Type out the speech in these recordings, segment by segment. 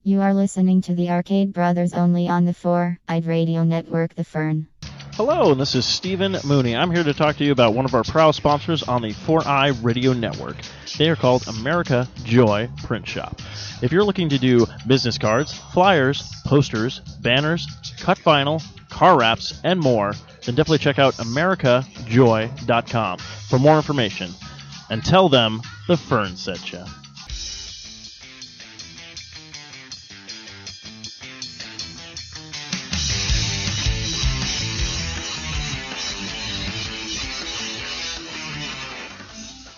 You are listening to the Arcade Brothers only on the 4-eyed radio network, The Fern. Hello, and this is Stephen Mooney. I'm here to talk to you about one of our proud sponsors on the 4-Eye Radio Network. They are called America Joy Print Shop. If you're looking to do business cards, flyers, posters, banners, cut vinyl, car wraps, and more, then definitely check out AmericaJoy.com for more information. And tell them the Fern sent you.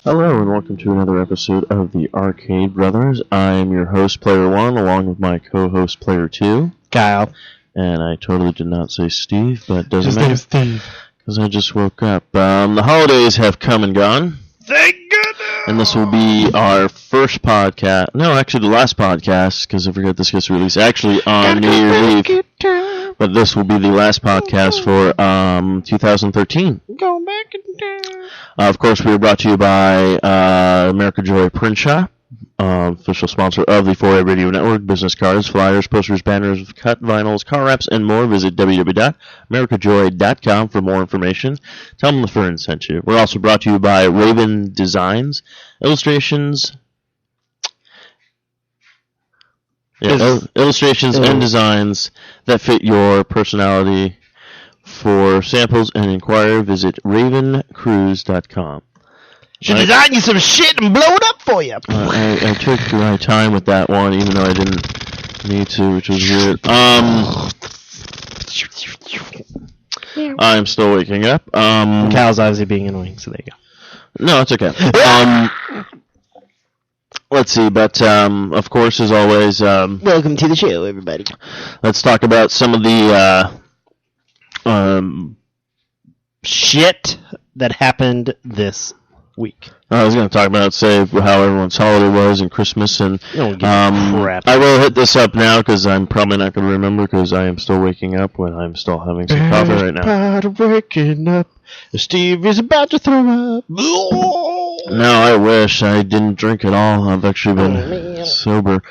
Hello and welcome to another episode of the Arcade Brothers. I'm your host, Player 1, along with my co-host, Player 2, Kyle. And I totally did not say Steve, but it doesn't matter. His name is Steve. Because I just woke up. The holidays have come and gone. Thank goodness! And this will be our first podcast. No, actually the last podcast, because I forget this gets released actually on New Year's Eve. But this will be the last podcast for 2013. Go back in time. Of course, we are brought to you by America Joy Print Shop, official sponsor of the 4A Radio Network. Business cards, flyers, posters, banners, cut vinyls, car wraps, and more. Visit www.americajoy.com for more information. Tell them the Fern sent you. We're also brought to you by Raven Designs, illustrations. Illustrations and designs that fit your personality. For samples and inquire, visit ravencruise.com. Should design you some shit and blow it up for you. I took my time with that one, even though I didn't need to, which was weird. I'm still waking up. Cal's obviously being annoying, so there you go. No, it's okay. Let's see, but of course, as always, welcome to the show, everybody. Let's talk about some of the shit that happened this week. I was going to talk about, say, how everyone's holiday was and Christmas, and crap. I will hit this up now because I'm probably not going to remember because I am still waking up when I'm still having some coffee right now. Waking up, Steve is about to throw up. No, I wish I didn't drink at all. I've actually been sober.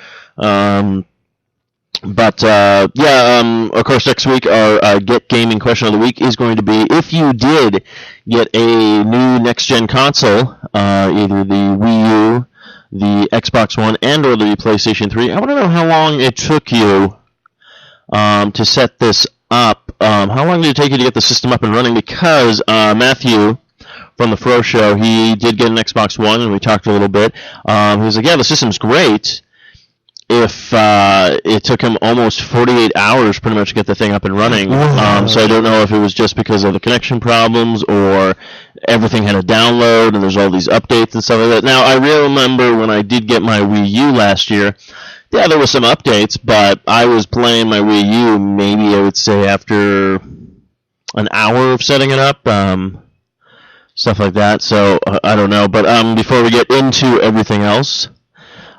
But, of course, next week our Get Gaming question of the week is going to be, if you did get a new next-gen console, either the Wii U, the Xbox One, and or the PlayStation 3, I want to know how long it took you to set this up. How long did it take you to get the system up and running? Because Matthew from the Fro Show, he did get an Xbox One, and we talked a little bit. He was like, yeah, the system's great. If it took him almost 48 hours pretty much to get the thing up and running. So I don't know if it was just because of the connection problems or everything had a download and there's all these updates and stuff like that. Now, I really remember when I did get my Wii U last year, yeah, there were some updates, but I was playing my Wii U maybe I would say after an hour of setting it up, stuff like that. So I don't know. But before we get into everything else,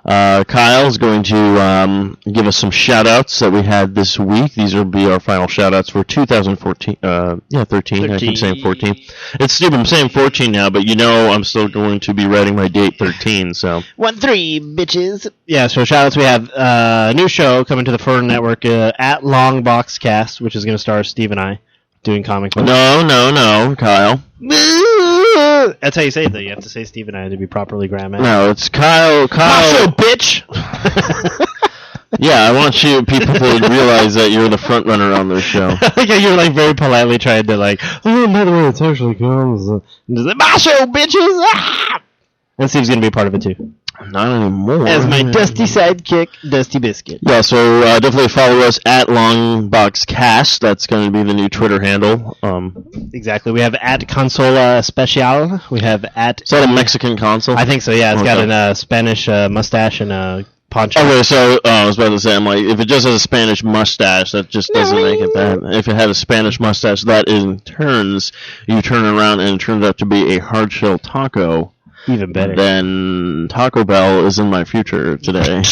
Kyle's going to give us some shout-outs that we had this week. These will be our final shout-outs for 2014. 13. I keep saying 14. It's stupid. I'm saying 14 now, but you know I'm still going to be writing my date 13, so. 1-3, bitches. Yeah, so shout-outs. We have a new show coming to the Fern Network at Longboxcast, which is going to star Steve and I doing comic books. No, Kyle. That's how you say it, though. You have to say Steve and I to be properly grammatic. No, it's Kyle. Macho, bitch! Yeah, I want people to realize that you're the front runner on this show. Like you're like very politely trying to like, oh, by the way, it's actually comes. And just like, Macho, bitches! Ah! And Steve's going to be a part of it, too. Not anymore. As my dusty sidekick, Dusty Biscuit. Yeah, so definitely follow us at Longboxcast. That's going to be the new Twitter handle. Exactly. We have at Consola Especial. We have at... Is that a Mexican console? I think so, yeah. It's got a Spanish mustache and a poncho. Okay, so I was about to say, I'm like, if it just has a Spanish mustache, that just doesn't make it bad. If it had a Spanish mustache, that in turns, you turn around and it turns out to be a hard-shell taco. Even better. Then Taco Bell is in my future today.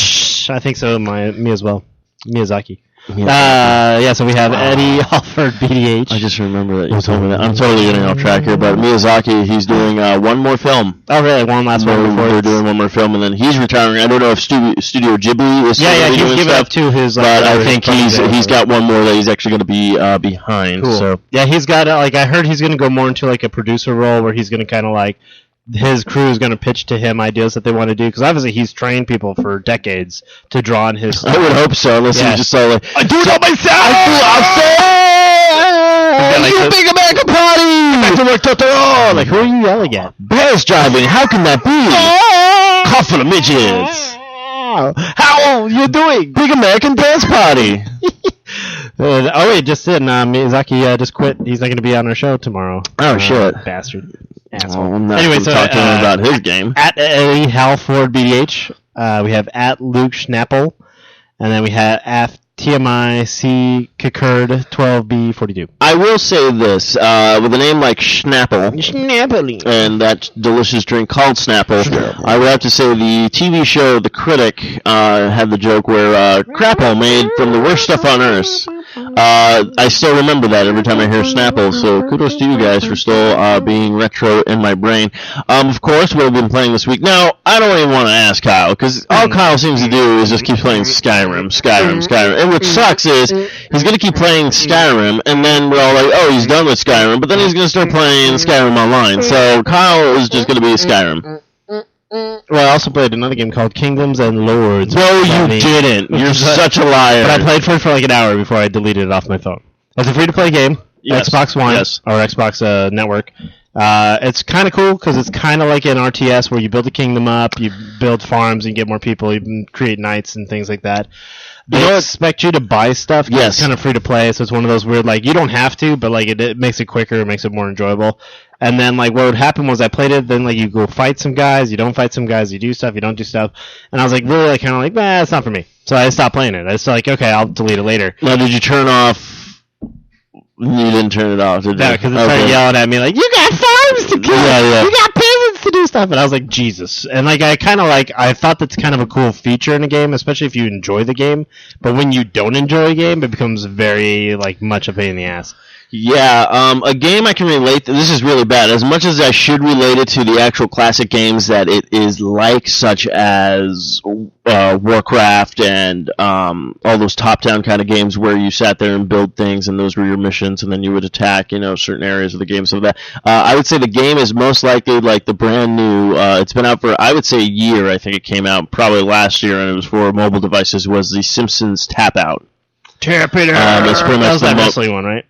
I think so, me as well. Miyazaki. So we have Eddie Alford, BDH. I just remember that you told me that. I'm totally getting off track here, but Miyazaki, he's doing one more film. Oh, really? One last one before they're doing one more film, and then he's retiring. I don't know if Studio Ghibli is still doing he's giving up to his. But I think he's got one more that he's actually going to be behind. Cool. So yeah, he's got I heard he's going to go more into like a producer role where he's going to kind of like. His crew is going to pitch to him ideas that they want to do because obviously he's trained people for decades to draw on his style. I would hope so, unless he's just so like, I do it all myself! You big American party! Back to work, Totoro! Like, who are you yelling at? Bears driving, how can that be? Cough full of midgets! How you doing? Big American dance party! Just in, Miyazaki just quit. He's not going to be on our show tomorrow. Oh, shit. Bastard. Asshole. Anyway, so talk to him about his game. At Eddie Halford BDH, we have at Luke Schnapple, and then we have at TMI C Kikerd 12B42. I will say this, with a name like Schnapple, and that delicious drink called Snapple, I would have to say the TV show The Critic had the joke where Crapple made from the worst stuff on earth. I still remember that every time I hear Snapple, so kudos to you guys for still being retro in my brain. Of course, what I've been playing this week. Now, I don't even want to ask Kyle, because all Kyle seems to do is just keep playing Skyrim. And what sucks is, he's going to keip playing Skyrim, and then we're all like, oh, he's done with Skyrim, but then he's going to start playing Skyrim Online. So Kyle is just going to be Skyrim. Well, I also played another game called Kingdoms and Lords. No, you didn't. You're such a liar. But I played for like an hour before I deleted it off my phone. It's a free-to-play game. Yes. Xbox One or Xbox Network. It's kind of cool because it's kind of like an RTS where you build a kingdom up, you build farms, and get more people, you can create knights and things like that. They expect you to buy stuff. Yes. It's kind of free to play, so it's one of those weird, like, you don't have to, but, like, it makes it quicker, it makes it more enjoyable. And then, like, what would happen was I played it, then, like, you go fight some guys, you don't fight some guys, you do stuff, you don't do stuff. And I was, like, really, like, kind of like, it's not for me. So I stopped playing it. I was like, okay, I'll delete it later. Now, did you turn off... You didn't turn it off, did you? No, because it started yelling at me, like, you got farms to kill! You got peasants to do stuff! And I was like, Jesus. And, like, I thought that's kind of a cool feature in a game, especially if you enjoy the game. But when you don't enjoy a game, it becomes very, like, much a pain in the ass. Yeah, a game I can relate to, this is really bad, as much as I should relate it to the actual classic games that it is like, such as Warcraft and all those top-down kind of games where you sat there and build things and those were your missions and then you would attack, certain areas of the game. So that I would say the game is most likely like the brand new, it's been out for, I would say, a year. I think it came out probably last year and it was for mobile devices, was the Simpsons Tap Out. Tap it out! It's pretty much that was that wrestling one, right?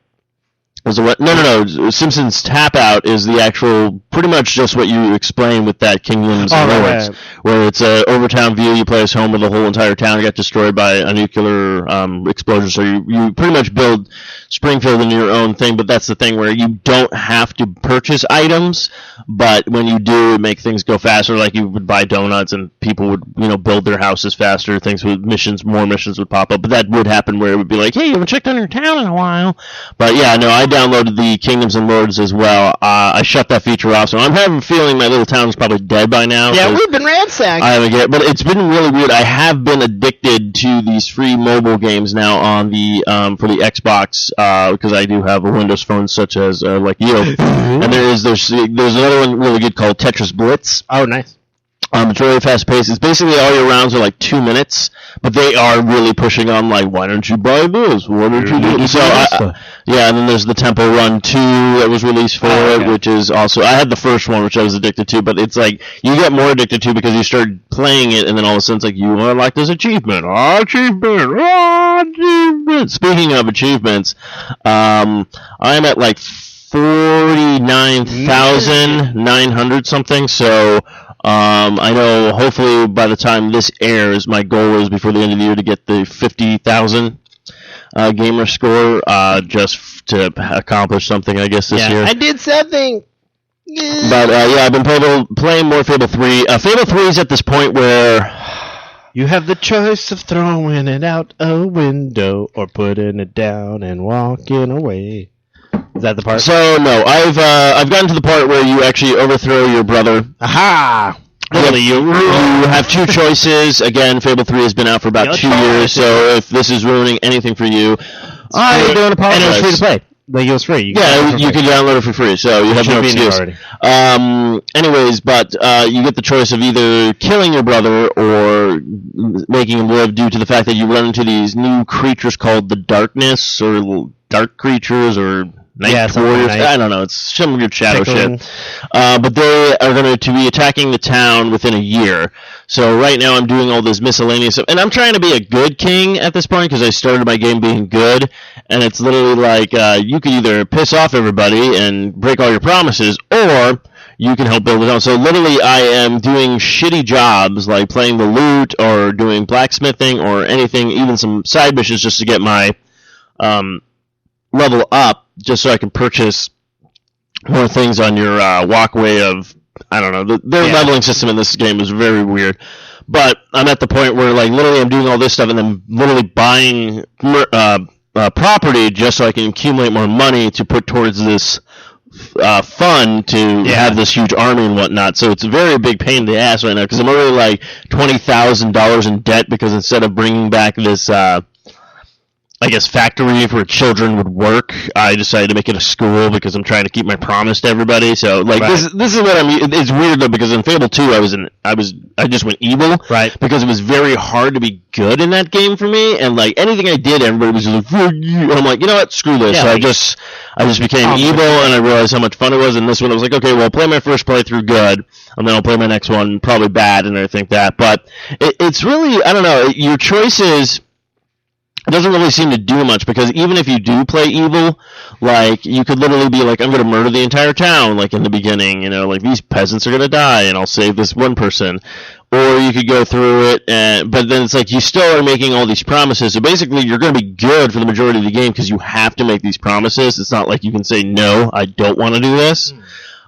Was it what? No. Simpsons Tap Out is the actual, pretty much just what you explained with that Kingdoms and Lords, where it's a overtown view. You play as home, where the whole entire town got destroyed by a nuclear explosion. So you pretty much build Springfield in your own thing. But that's the thing where you don't have to purchase items, but when you do, it make things go faster. Like you would buy donuts, and people would build their houses faster. Things with more missions would pop up. But that would happen where it would be like, hey, you haven't checked on your town in a while. But yeah, no, I downloaded the Kingdoms and Lords as well. I shut that feature off, so I'm having a feeling my little town is probably dead by now. Yeah, we've been ransacked. I haven't get it, but it's been really weird. I have been addicted to these free mobile games now on the for the Xbox because I do have a Windows phone, such as like you. And there's another one really good called Tetris Blitz. Oh, nice. It's really fast paced. It's basically all your rounds are like 2 minutes, but they are really pushing on like, why don't you buy this? Why don't you do this? So yeah, and then there's the Temple Run 2 that was released for it, which is also, I had the first one, which I was addicted to, but it's like, you get more addicted to because you start playing it, and then all of a sudden it's like, you want like this achievement. Achievement. Speaking of achievements, I'm at like 49,900 something, so I know hopefully by the time this airs, my goal is before the end of the year to get the 50,000 gamer score, just to accomplish something, I guess, this year. I did something! Yeah. But I've been playing more Fable 3. Fable 3 is at this point where you have the choice of throwing it out a window or putting it down and walking away. Is that the part? So no, I've gotten to the part where you actually overthrow your brother. Aha! Literally, you have two choices. Again, Fable 3 has been out for about 2 years, so if this is ruining anything for you, I don't apologize. And it was free to play. Like, it was free. You can download it for free, so you have no excuse. Anyways, but you get the choice of either killing your brother or making him live due to the fact that you run into these new creatures called the Darkness, or dark creatures, or night warriors. I don't know. It's some weird shadow shit. But they are going to be attacking the town within a year. So right now I'm doing all this miscellaneous stuff. And I'm trying to be a good king at this point because I started my game being good. And it's literally like you can either piss off everybody and break all your promises, or you can help build it out. So literally I am doing shitty jobs like playing the lute or doing blacksmithing or anything, even some side missions just to get my level up, just so I can purchase more things on your walkway of, I don't know, their leveling system in this game is very weird. But I'm at the point where, like, literally I'm doing all this stuff and then literally buying property just so I can accumulate more money to put towards this fund to have this huge army and whatnot. So it's a very big pain in the ass right now because I'm already like $20,000 in debt because instead of bringing back this I guess factory where children would work, I decided to make it a school because I'm trying to keep my promise to everybody. So like this is what it's weird though, because in Fable 2 I just went evil, right? Because it was very hard to be good in that game for me, and like anything I did, everybody was just like, and I'm like, you know what, screw this. So I just became evil, and I realized how much fun it was. And this one I was like, okay, well, I'll play my first playthrough good, and then I'll play my next one probably bad, and I think that. But it's really, I don't know, your choices. It doesn't really seem to do much, because even if you do play evil, like, you could literally be like, I'm going to murder the entire town, like, in the beginning, you know, like, these peasants are going to die, and I'll save this one person. Or you could go through it, but then it's like, you still are making all these promises, so basically you're going to be good for the majority of the game, because you have to make these promises. It's not like you can say, no, I don't want to do this.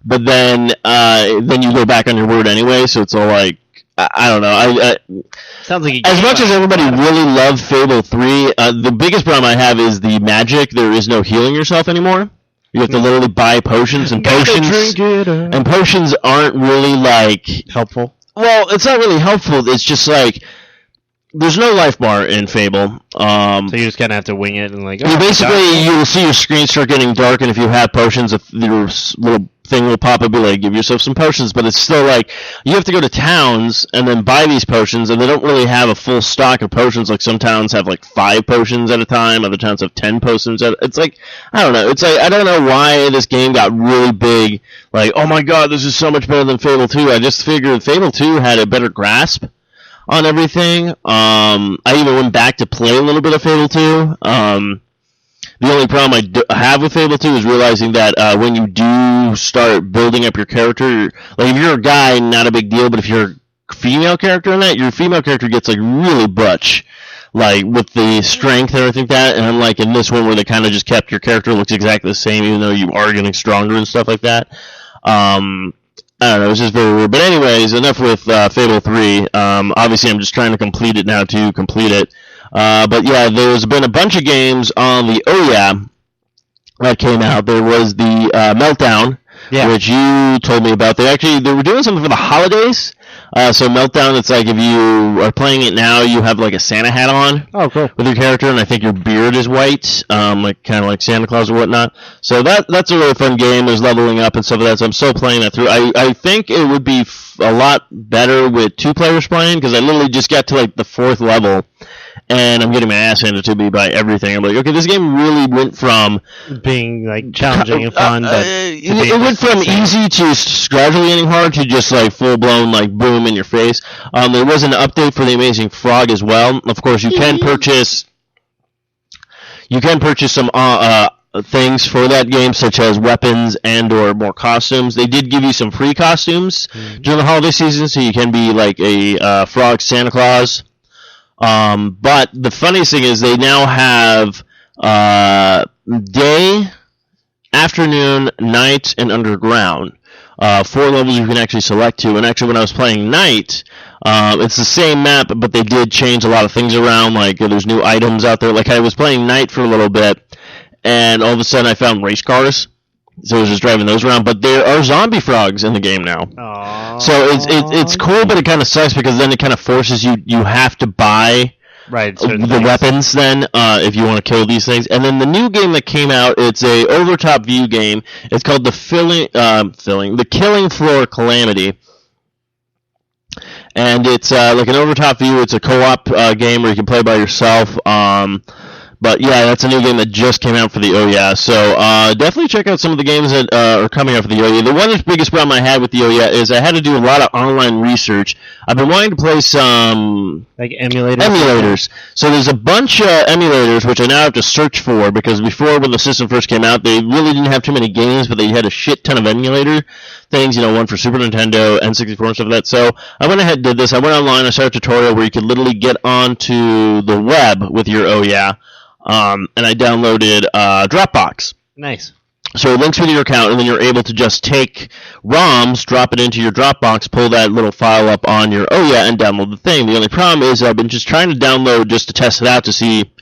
But then you go back on your word anyway, so it's all like, I don't know. Sounds like as much as everybody really loved Fable 3, the biggest problem I have is the magic. There is no healing yourself anymore. You have to literally buy potions, and potions aren't really like helpful. Well, it's not really helpful. It's just like there's no life bar in Fable. So you just kind of have to wing it and like. You basically, you will see your screen start getting dark, and if you have potions, your little thing will pop up and be like, give yourself some potions. But it's still like you have to go to towns and then buy these potions, and they don't really have a full stock of potions. Like some towns have like 5 potions at a time, other towns have 10 potions. It's like, I don't know. It's like, I don't know why this game got really big. Like, oh my god, this is so much better than Fable 2. I just figured Fable 2 had a better grasp on everything. I even went back to play a little bit of Fable 2. The only problem I have with Fable 2 is realizing that when you do start building up your character, like if you're a guy, not a big deal, but if you're a female character in that, your female character gets like really butch, like with the strength and everything like that, and unlike in this one where they kind of just kept your character looks exactly the same even though you are getting stronger and stuff like that. I don't know, it's just very weird. But anyways, enough with Fable 3. Obviously I'm just trying to complete it now to complete it. But yeah, there's been a bunch of games on the OYA that came out. There was the Meltdown, which you told me about. They were doing something for the holidays. So Meltdown, it's like if you are playing it now, you have like a Santa hat on. Oh, cool. With your character, and I think your beard is white, like kind of like Santa Claus or whatnot. So that's a really fun game. There's leveling up and stuff like that. So I'm still playing that through. I think it would be a lot better with 2 players playing, because I literally just got to like the 4th level. And I'm getting my ass handed to me by everything. I'm like, okay, this game really went from being like challenging and fun, but it went from easy to gradually getting hard to just like full blown like boom in your face. There was an update for the Amazing Frog as well. Of course, you can purchase some things for that game, such as weapons and or more costumes. They did give you some free costumes during the holiday season, so you can be like a frog Santa Claus. But the funniest thing is they now have day, afternoon, night, and underground. 4 levels you can actually select to. And actually, when I was playing night, it's the same map, but they did change a lot of things around. Like there's new items out there. Like I was playing night for a little bit, and all of a sudden I found race cars. So I was just driving those around. But there are zombie frogs in the game now. Aww. So it's cool, but it kind of sucks because then it kind of forces you have to buy the weapons then if you want to kill these things. And then the new game that came out, it's a over-top view game. It's called the Killing Floor Calamity. And it's like an over-top view. It's a co-op game where you can play by yourself. But yeah, that's a new game that just came out for the OYA. So definitely check out some of the games that are coming out for the OYA. The one biggest problem I had with the OYA is I had to do a lot of online research. I've been wanting to play some like emulators. So there's a bunch of emulators which I now have to search for because before when the system first came out, they really didn't have too many games, but they had a shit ton of emulator things. One for Super Nintendo, N64, and stuff like that. So I went ahead and did this. I went online. I saw a tutorial where you could literally get onto the web with your OYA. And I downloaded Dropbox. Nice. So it links with your account, and then you're able to just take ROMs, drop it into your Dropbox, pull that little file up on your OYA, and download the thing. The only problem is I've been just trying to download just to test it out to see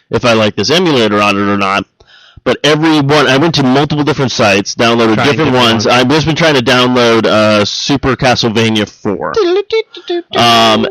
if I like this emulator on it or not. But I went to multiple different sites, downloaded different ones. I've just been trying to download Super Castlevania 4.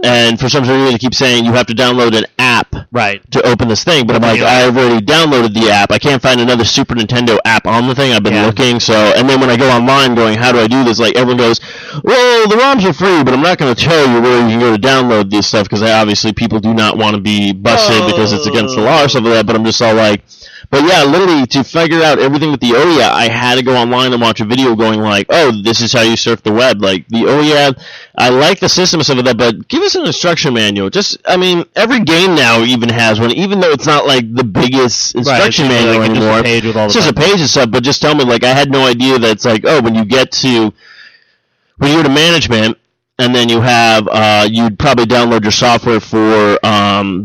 And for some reason, they keep saying you have to download an app to open this thing. But I'm like, I've already downloaded the app. I can't find another Super Nintendo app on the thing. I've been looking. And then when I go online going, how do I do this? Like, everyone goes, well, the ROMs are free, but I'm not going to tell you where you can go to download this stuff because obviously people do not want to be busted because it's against the law or something like that. But I'm just all like... But yeah, literally, to figure out everything with the OYA, I had to go online and watch a video going like, oh, this is how you surf the web. Like, the OYA, I like the system and stuff like that, but give us an instruction manual. Every game now even has one, even though it's not like the biggest instruction manual anymore. It's just a page and stuff, but just tell me, like, I had no idea that it's like, oh, when you go to management, and then you have, you'd probably download your software for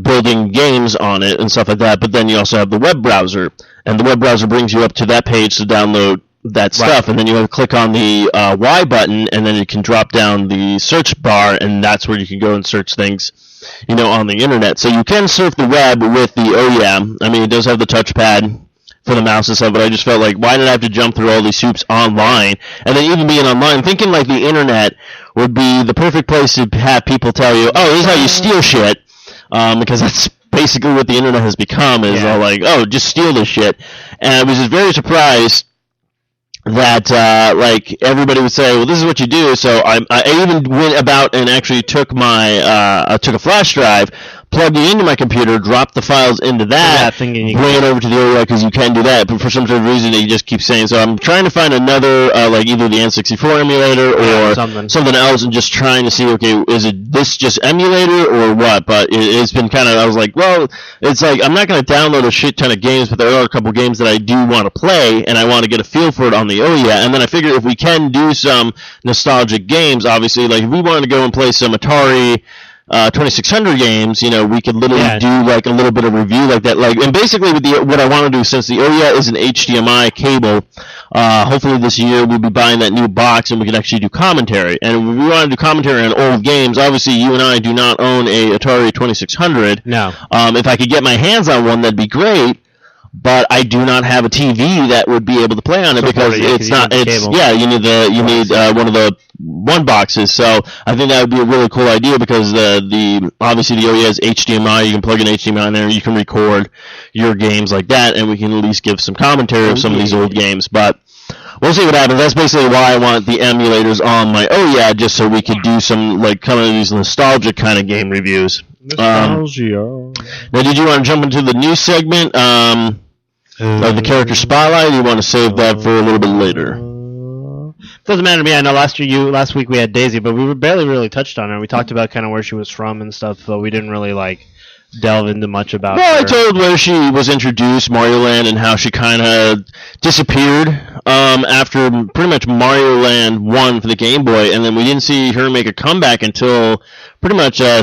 building games on it and stuff like that, but then you also have the web browser, and the web browser brings you up to that page to download that stuff, and then you have to click on the Y button, and then you can drop down the search bar, and that's where you can go and search things, on the internet. So you can surf the web with the OYA. I mean, it does have the touchpad for the mouse and stuff, but I just felt like, why did I have to jump through all these hoops online? And then even being online, thinking like the internet would be the perfect place to have people tell you, oh, this is how you steal shit, because that's basically what the internet has become, is all like, oh, just steal this shit. And I was just very surprised that, like, everybody would say, well, this is what you do. So I even went about and actually took I took a flash drive, plugged it into my computer, dropped the files into that, bring it over to the OYA because you can do that. But for some sort of reason, they just keep saying. So I'm trying to find another, like either the N64 emulator or something else, and just trying to see, okay, is it this just emulator or what? But it's been kind of, I was like, well, it's like I'm not going to download a shit ton of games, but there are a couple games that I do want to play, and I want to get a feel for it on the OYA. And then I figured if we can do some nostalgic games, obviously, like if we wanted to go and play some Atari 2600 games, we could literally do like a little bit of review like that. Like, and basically what I want to do, since the OYA is an HDMI cable, hopefully this year we'll be buying that new box and we can actually do commentary. And if we want to do commentary on old games, obviously you and I do not own a Atari 2600. No. If I could get my hands on one, that'd be great. But I do not have a TV that would be able to play on it because it's not. You need one of the one boxes. So I think that would be a really cool idea because obviously the OYA is HDMI. You can plug an HDMI in there. You can record your games like that, and we can at least give some commentary of some of these old games. But we'll see what happens. That's basically why I want the emulators on my OYA, just so we could do some like kind of these nostalgic kind of game reviews. Nostalgia. Now, did you want to jump into the news segment? Of the character spotlight, or you want to save that for a little bit later? Doesn't matter to me. I know last week we had Daisy, but we barely really touched on her. We talked about kind of where she was from and stuff, but we didn't really like delve into much about her. I told where she was introduced, Mario Land, and how she kind of disappeared after pretty much Mario Land 1 for the Game Boy, and then we didn't see her make a comeback until pretty much the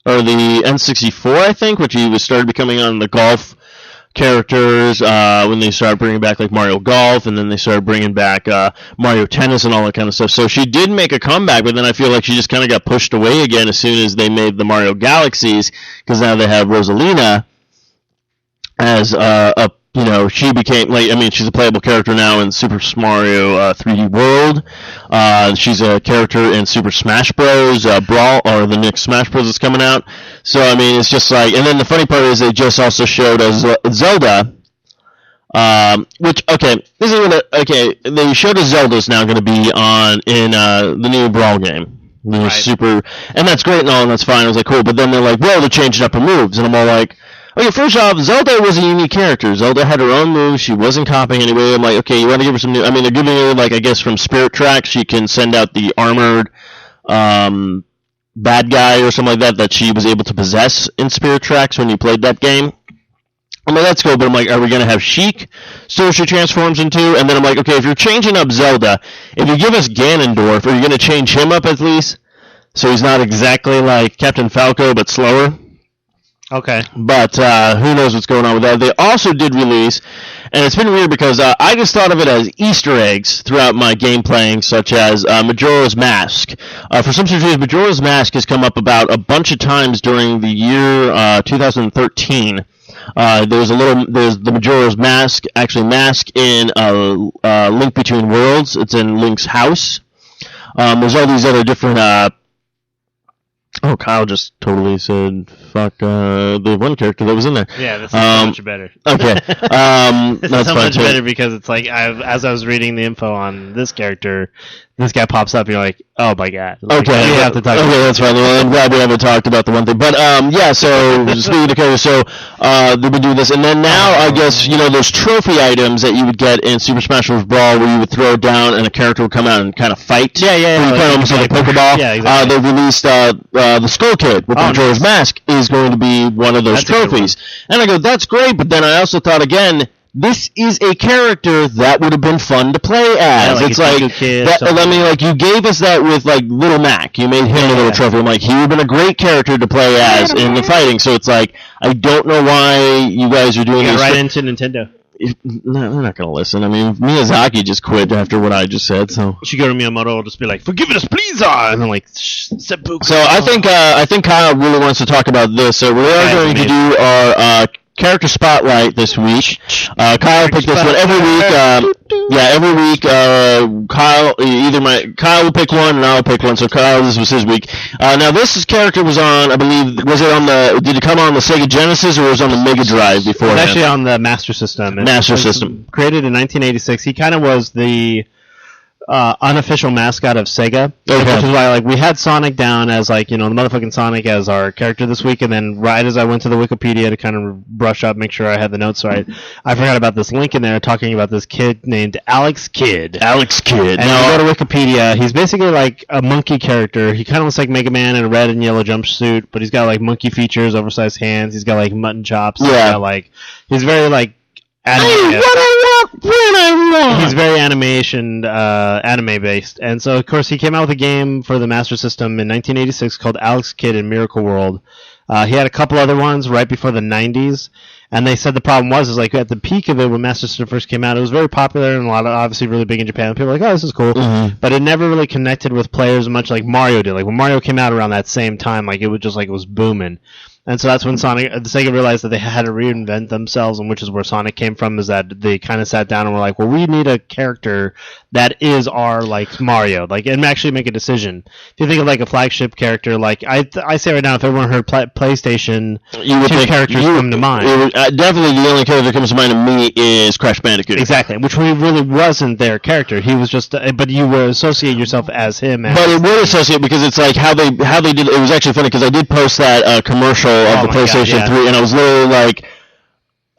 N64, I think, which he started becoming on the golf characters when they started bringing back like Mario Golf, and then they started bringing back Mario Tennis and all that kind of stuff. So she did make a comeback, but then I feel like she just kind of got pushed away again as soon as they made the Mario Galaxies, because now they have Rosalina as a she became she's a playable character now in Super Mario 3D World. She's a character in Super Smash Bros. Brawl, or the next Smash Bros. That's coming out. So it's just like, and then the funny part is they just also showed us Zelda. Which this is they showed us Zelda's now going to be in the new Brawl game. Right. Super, and that's great and all, and that's fine. I was like, cool, but then they're like, well, they're changing up her moves, and I'm all like, okay, first off, Zelda was a unique character. Zelda had her own moves. She wasn't copying anyway. I'm like, okay, you want to give her some new... they're giving her, I guess from Spirit Tracks, she can send out the armored bad guy or something like that she was able to possess in Spirit Tracks when you played that game. I'm like, that's cool, but I'm like, are we going to have Sheik still she transforms into? And then I'm like, okay, if you're changing up Zelda, if you give us Ganondorf, are you going to change him up at least? So he's not exactly like Captain Falco, but slower. Okay. But who knows what's going on with that. They also did release, and it's been weird because I just thought of it as Easter eggs throughout my game playing, such as Majora's Mask. For some reason, Majora's Mask has come up about a bunch of times during the year 2013. There's the Majora's Mask in Link Between Worlds. It's in Link's house. There's all these other different Kyle just totally said, fuck, the one character that was in there. Yeah, that's so much better. Okay. That's so much better because it's like, as I was reading the info on this character, this guy pops up and you're like, oh my god. Okay. We have to talk about that's fine. Well, I'm glad we haven't talked about the one thing. But, so, speaking of characters, they've been doing this. And then now, I guess, those trophy items that you would get in Super Smash Bros. Brawl where you would throw it down and a character would come out and kind of fight. Yeah. You play almost like a Pokeball. Yeah, exactly. They released the Skull Kid with Majora's Mask is going to be one of those trophies. And I go, that's great, but then I also thought, again, this is a character that would have been fun to play as. Yeah, it's like you gave us that with Little Mac. You made him a little trophy. I'm like, he would have been a great character to play as in the fighting. So it's like, I don't know why you guys are doing this. Right into Nintendo. No, they're not going to listen. Miyazaki just quit after what I just said. So you should go to Miyamoto and just be like, "Forgive us, please!" And I'm like, "Seppuku." So I think Kyle really wants to talk about this. So we are going to do our character spotlight this week. Kyle picked this one every week. Every week, Kyle will pick one and I'll pick one. So Kyle, this was his week. Now this character was on, I believe, did it come on the Sega Genesis or was it on the Mega Drive before? It was actually on the Master System. System. Created in 1986. He kind of was the unofficial mascot of Sega, okay. Which is why we had Sonic down as the motherfucking Sonic as our character this week, and then right as I went to the Wikipedia to kind of brush up, make sure I had the notes right, I forgot about this link in there talking about this kid named Alex Kidd. And now, go to Wikipedia. He's basically like a monkey character. He kind of looks like Mega Man in a red and yellow jumpsuit, but he's got monkey features, oversized hands. He's got mutton chops. Yeah. He's very He's very anime based, and so of course he came out with a game for the Master System in 1986 called Alex Kidd in Miracle World. He had a couple other ones right before the 90s, and they said the problem was at the peak of it when Master System first came out, it was very popular and obviously really big in Japan. People were like, oh, this is cool, but it never really connected with players much like Mario did. When Mario came out around that same time, it was just it was booming. And so that's when Sega realized that they had to reinvent themselves, and which is where Sonic came from, is that they kind of sat down and were like, well, we need a character that is our, Mario, and actually make a decision. If you think of, a flagship character, I say right now, if everyone heard PlayStation, two characters come to mind. Definitely the only character that comes to mind to me is Crash Bandicoot. Exactly, which really wasn't their character. He was just, but you would associate yourself as him. But it would associate, because it's how they did it. It was actually funny, because I did post that commercial of the PlayStation 3, and I was literally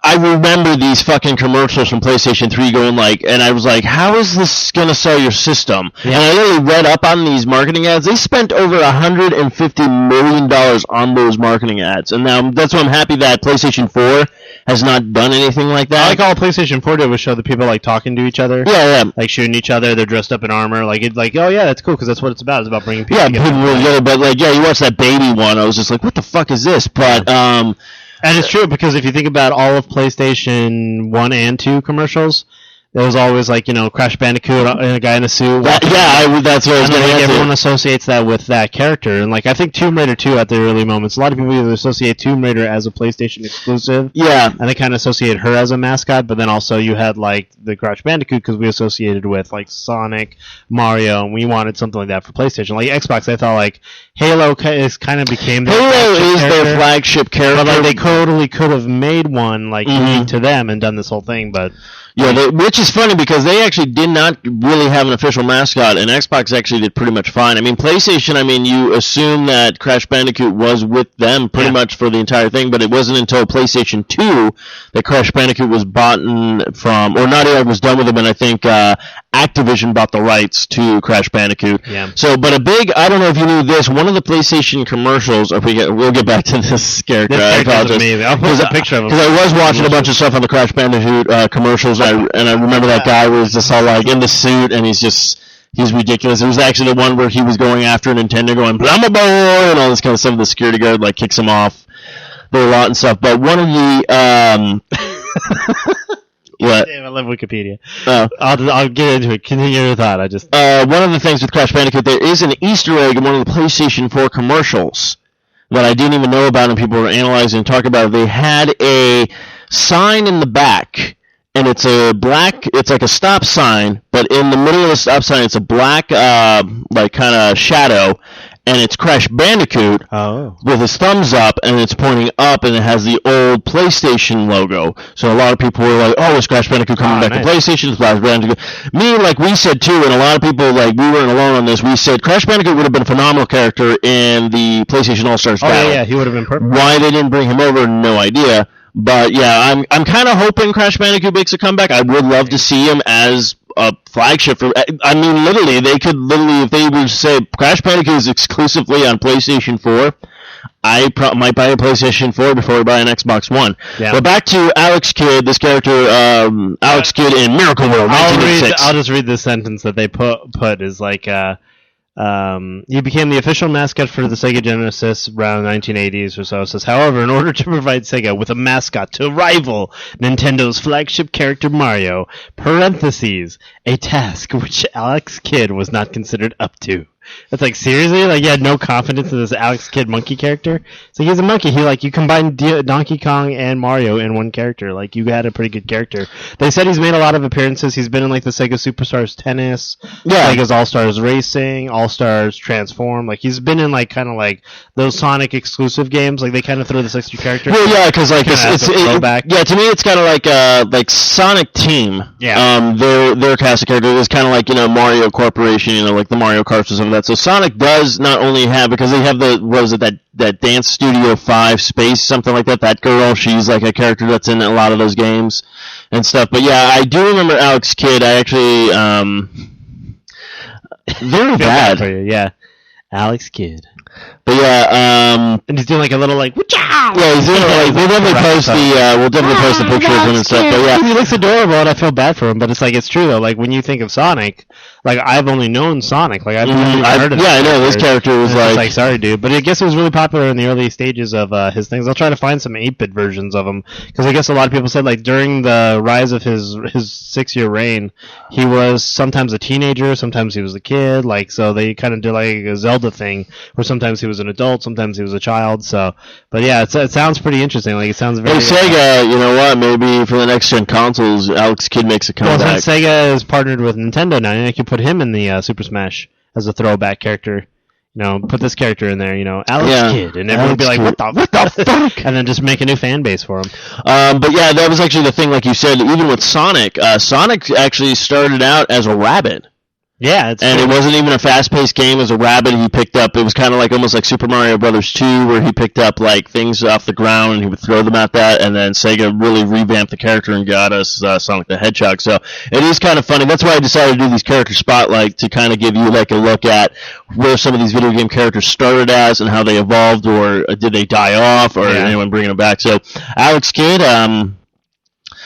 I remember these fucking commercials from PlayStation 3 going and I was like, how is this going to sell your system? Yeah. And I literally read up on these marketing ads. They spent over $150 million on those marketing ads. And now that's why I'm happy that PlayStation 4 has not done anything like that. All PlayStation 4 did was show the people talking to each other. Yeah. Shooting each other. They're dressed up in armor. Oh yeah, that's cool, because that's what it's about. It's about bringing people together. Yeah, people were together. But you watch that baby one, I was just like, what the fuck is this? But, and it's true, because if you think about all of PlayStation 1 and 2 commercials, There was always like Crash Bandicoot and a guy in a suit. That's what I was going to say. Everyone associates that with that character, and like I think Tomb Raider 2 at the early moments, a lot of people either associate Tomb Raider as a PlayStation exclusive, and they kind of associate her as a mascot. But then also you had like the Crash Bandicoot because we associated with like Sonic, Mario, and we wanted something like that for PlayStation. Like Xbox, I thought like Halo kind of became their flagship character, but like they totally could have made one like unique to them and done this whole thing, but. Yeah, which is funny because they actually did not really have an official mascot, and Xbox actually did pretty much fine. I mean, PlayStation, you assume that Crash Bandicoot was with them pretty much for the entire thing, but it wasn't until PlayStation 2 that Crash Bandicoot was bought from, or Naughty Dog was done with them, and I think Activision bought the rights to Crash Bandicoot. Yeah. So, but I don't know if you knew this, one of the PlayStation commercials, we'll get back to this character. This character's amazing. I'll post a picture of him. Because I was watching a bunch of stuff on the Crash Bandicoot commercials, and I remember that guy was just all like in the suit, and he's ridiculous. It was actually the one where he was going after Nintendo, going "I'm a boy" and all this kind of stuff. The security guard like kicks him off. There were a lot and stuff, but one of the what? Damn, I love Wikipedia. I'll get into it. Continue your thought. One of the things with Crash Bandicoot, there is an Easter egg in one of the PlayStation 4 commercials that I didn't even know about, and people were analyzing and talking about it. They had a sign in the back. And it's like a stop sign, but in the middle of the stop sign, it's a black, like kind of shadow, and it's Crash Bandicoot with his thumbs up, and it's pointing up, and it has the old PlayStation logo. So a lot of people were like, "Oh, is Crash Bandicoot coming back to PlayStation?" It's Crash Bandicoot. Me, like we said too, and a lot of people, like we weren't alone on this. We said Crash Bandicoot would have been a phenomenal character in the PlayStation All Stars battle. Yeah, he would have been perfect. Why they didn't bring him over, no idea. But yeah, I'm kind of hoping Crash Bandicoot makes a comeback. I would love to see him as a flagship for. I mean, literally, they could if they were to say Crash Bandicoot is exclusively on PlayStation 4. I might buy a PlayStation 4 before I buy an Xbox One. Yeah. But back to Alex Kidd, this character, Alex Kidd in Miracle World, 1986. I'll just read the sentence that they put is like. He became the official mascot for the Sega Genesis around the 1980s or so. It says, however, in order to provide Sega with a mascot to rival Nintendo's flagship character Mario, parentheses, a task which Alex Kidd was not considered up to. It's like, seriously? Like, you had no confidence in this Alex Kidd monkey character? So he's a monkey. You combined Donkey Kong and Mario in one character. Like, you had a pretty good character. They said he's made a lot of appearances. He's been in, like, the Sega Superstars Tennis, Sega's All-Stars Racing, All-Stars Transform. Like, he's been in, like, kind of, like, those Sonic exclusive games. Like, they kind of throw this extra character. Well, yeah, because, like, it's to me, it's kind of like Sonic Team. Yeah. Their cast of characters is kind of like, Mario Corporation, like the Mario Karts or something that. So Sonic does not only have, because they have that Dance Studio 5 Space, something like that. That girl, she's like a character that's in a lot of those games and stuff. But yeah, I do remember Alex Kidd. I actually, very bad. For you, yeah. Alex Kidd. But yeah, and he's doing like a little like, yeah, he's doing like, we'll definitely post the picture of him and stuff. But yeah, he looks adorable, and I feel bad for him. But it's true though. Like when you think of Sonic, like I've only known Sonic. Like I've never heard of. Yeah, I know this character was like, sorry, dude. But I guess it was really popular in the early stages of his things. I'll try to find some 8-bit versions of him because I guess a lot of people said like during the rise of his 6-year reign, he was sometimes a teenager, sometimes he was a kid. Like so, they kind of did like a Zelda thing where sometimes he was an adult, sometimes he was a child. So, but yeah, it sounds pretty interesting. Like it sounds very. Hey Sega, you know what? Maybe for the next gen consoles, Alex Kidd makes a comeback. Well, since Sega is partnered with Nintendo now, you can put him in the Super Smash as a throwback character. Put this character in there. Alex Kidd, and everyone would be like, "What the fuck?" And then just make a new fan base for him. But yeah, that was actually the thing. Like you said, even with Sonic, Sonic actually started out as a rabbit. Yeah, and cool. It wasn't even a fast-paced game. As a rabbit, he picked up. It was kind of like almost like Super Mario Brothers 2, where he picked up like things off the ground and he would throw them at that. And then Sega really revamped the character and got us Sonic the Hedgehog. So it is kind of funny. That's why I decided to do these character spotlight to kind of give you like a look at where some of these video game characters started as and how they evolved, or did they die off, or anyone bringing them back. So Alex Kidd,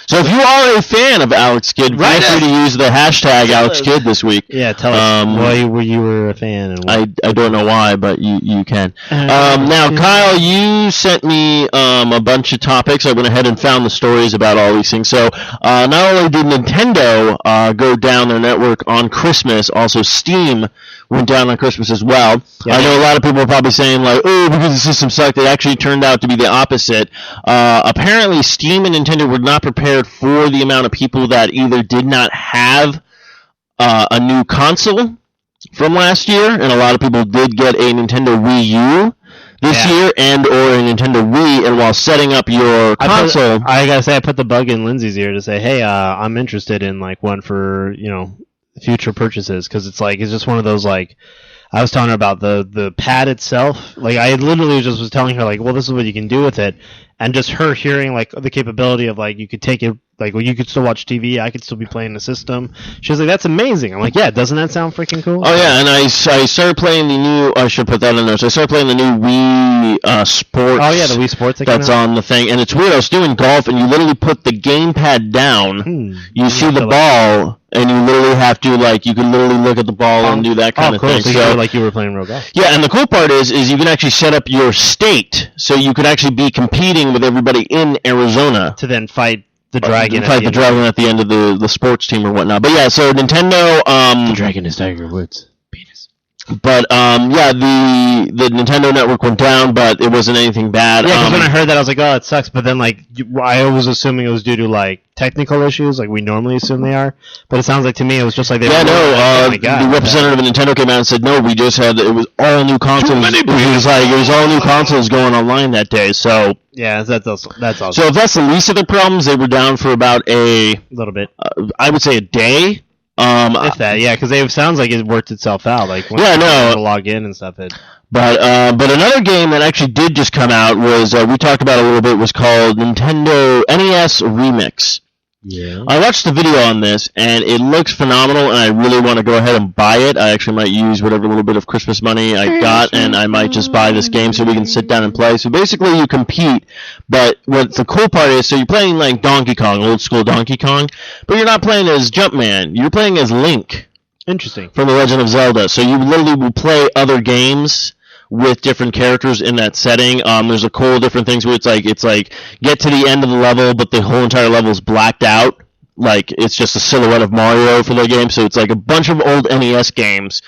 So if you are a fan of Alex Kidd, feel free to use the hashtag Alex Kidd this week. Yeah, tell us why you were a fan. And I don't know why, but you can. Now, Kyle, you sent me a bunch of topics. I went ahead and found the stories about all these things. So not only did Nintendo go down their network on Christmas, also Steam went down on Christmas as well. Yeah. I know a lot of people are probably saying, like, oh, because the system sucked. It actually turned out to be the opposite. Apparently, Steam and Nintendo were not prepared for the amount of people that either did not have a new console from last year, and a lot of people did get a Nintendo Wii U this year and or a Nintendo Wii, and while setting up your console... I gotta say, I put the bug in Lindsay's ear to say, hey, I'm interested in, like, one for, future purchases, because it's just one of those, like, I was telling her about the pad itself. Like, I literally just was telling her, like, well, this is what you can do with it, and just her hearing, like, the capability of, like, you could take it, like, well, you could still watch TV, I could still be playing the system. She was like, that's amazing. I'm like, yeah, doesn't that sound freaking cool? Oh, yeah, and I started playing the new, I should put that in there, so I started playing the new Wii Sports. Oh, yeah, the Wii Sports. That's on the thing, and it's weird, I was doing golf, and you literally put the gamepad down, you see the ball, and you literally have to, like, you can literally look at the ball and do that kind of thing. So like you were playing real golf. Yeah, and the cool part is you can actually set up your state, so you could actually be competing with everybody in Arizona. To then fight the dragon. Fight the dragon at the end of the sports team or whatnot. But yeah, so Nintendo... the dragon is Tiger Woods. Penis. But, yeah, the Nintendo Network went down, but it wasn't anything bad. Yeah, because when I heard that, I was like, oh, it sucks. But then, like, I was assuming it was due to, like, technical issues, like we normally assume they are. But it sounds like to me it was just like they the representative of Nintendo came out and said, no, we just had, it was all new consoles. It was all new consoles going online that day, so... Yeah, that's awesome. So if that's the least of the problems, they were down for about a little bit. I would say a day. If that, yeah, because it sounds like it worked itself out. Like when to log in and stuff. But another game that actually did just come out was we talked about it a little bit, was called Nintendo NES Remix. Yeah. I watched the video on this, and it looks phenomenal, and I really want to go ahead and buy it. I actually might use whatever little bit of Christmas money I got, and I might just buy this game so we can sit down and play. So basically you compete, but what the cool part is, so you're playing like Donkey Kong, old school Donkey Kong, but you're not playing as Jumpman. You're playing as Link. Interesting. From The Legend of Zelda. So you literally will play other games with different characters in that setting. There's a cool different things where it's like get to the end of the level, but the whole entire level is blacked out. Like it's just a silhouette of Mario for the game. So it's like a bunch of old NES games